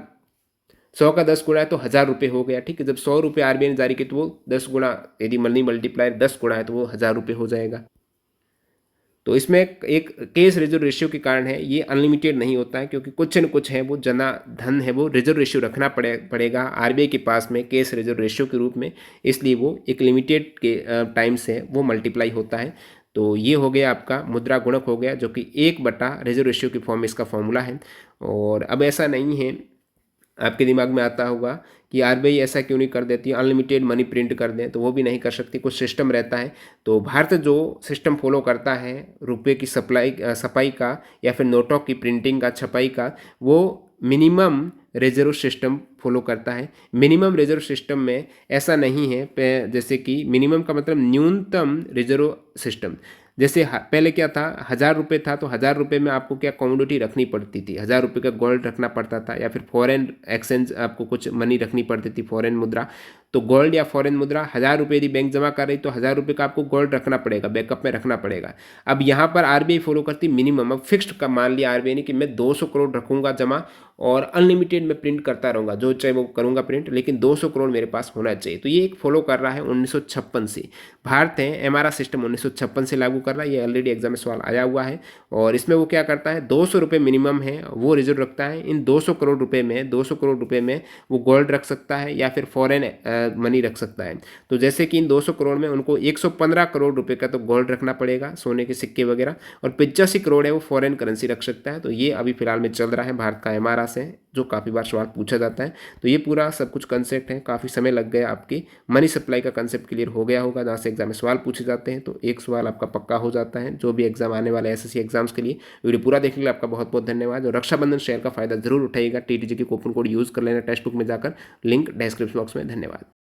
100 का 10 गुणा है तो 1000 रुपये हो गया। ठीक है, जब 100 रुपये आरबीआई ने जारी किए तो वो 10 गुणा, यदि मनी मल्टीप्लायर 10 गुणा है तो वो 1000 रुपये हो जाएगा। तो इसमें एक केस रिजर्व रेशियो के कारण है, ये अनलिमिटेड नहीं होता है, क्योंकि कुछ न कुछ है वो जना धन है वो रिजर्व रेशियो रखना पड़ेगा आरबीआई के पास में केस रिजर्व रेशियो के रूप में, इसलिए वो एक लिमिटेड के टाइम से वो मल्टीप्लाई होता है। तो ये हो गया आपका मुद्रा गुणक हो गया, जो कि 1/, रिजर्व रेशियो की फॉर्म में इसका फॉर्मूला है। और अब ऐसा नहीं है, आपके दिमाग में आता होगा कि आरबीआई ऐसा क्यों नहीं कर देती, अनलिमिटेड मनी प्रिंट कर दें, तो वो भी नहीं कर सकती, कुछ सिस्टम रहता है। तो भारत जो सिस्टम फॉलो करता है रुपए की छपाई का या फिर नोटों की प्रिंटिंग का, छपाई का, वो मिनिमम रिजर्व सिस्टम फॉलो करता है। मिनिमम रिजर्व सिस्टम में ऐसा नहीं है, जैसे कि मिनिमम का मतलब न्यूनतम रिजर्व सिस्टम। जैसे पहले क्या था, 1000 रुपये था तो 1000 रुपये में आपको क्या कमोडिटी रखनी पड़ती थी, 1000 रुपये का गोल्ड रखना पड़ता था, या फिर फॉरेन एक्सचेंज आपको कुछ मनी रखनी पड़ती थी, फॉरेन मुद्रा। तो गोल्ड या फॉरेन मुद्रा 1000 रुपये यदि बैंक जमा कर रही तो 1000 रुपये का आपको गोल्ड रखना पड़ेगा, बैकअप में रखना पड़ेगा। अब यहाँ पर आरबीआई फॉलो करती मिनिमम, अब फिक्स्ड का मान लिया आरबीआई ने कि मैं 200 करोड़ रखूंगा जमा और अनलिमिटेड में प्रिंट करता रहूँगा, जो चाहे वो करूँगा प्रिंट, लेकिन 200 करोड़ मेरे पास होना चाहिए। तो ये एक फॉलो कर रहा है 1956 से। भारत है एमआरआ सिस्टम 1956 से लागू कर रहा है, ये ऑलरेडी एग्जाम में सवाल आया हुआ है। और इसमें वो क्या करता है, 200 रुपये मिनिमम है वो रिजर्व रखता है। इन 200 करोड़ रुपये में, 200 करोड़ रुपये में वो गोल्ड रख सकता है या फिर फॉरेन मनी रख सकता है। तो जैसे कि इन 200 करोड़ में उनको 115 करोड़ रुपये का तो गोल्ड रखना पड़ेगा, सोने के सिक्के वगैरह, और 85 करोड़ है वो फॉरेन करेंसी रख सकता है। तो ये अभी फिलहाल में चल रहा है भारत का एमआरआ से, जो काफ़ी बार सवाल पूछा जाता है। तो ये पूरा सब कुछ कंसेप्ट है, काफ़ी समय लग गया, आपकी मनी सप्लाई का कंसेप्ट क्लियर हो गया होगा, जहाँ से एग्जाम में सवाल पूछे जाते हैं। तो एक सवाल आपका पक्का हो जाता है जो भी एग्जाम आने वाले एसएससी एग्जाम्स के लिए। वीडियो पूरा देखने के लिए आपका बहुत बहुत धन्यवाद। और रक्षाबंधन शेयर का फायदा जरूर उठाइएगा, टीटीजी के कूपन कोड यूज़ कर लेना टेक्स्ट बुक में जाकर, लिंक डिस्क्रिप्शन बॉक्स में। धन्यवाद।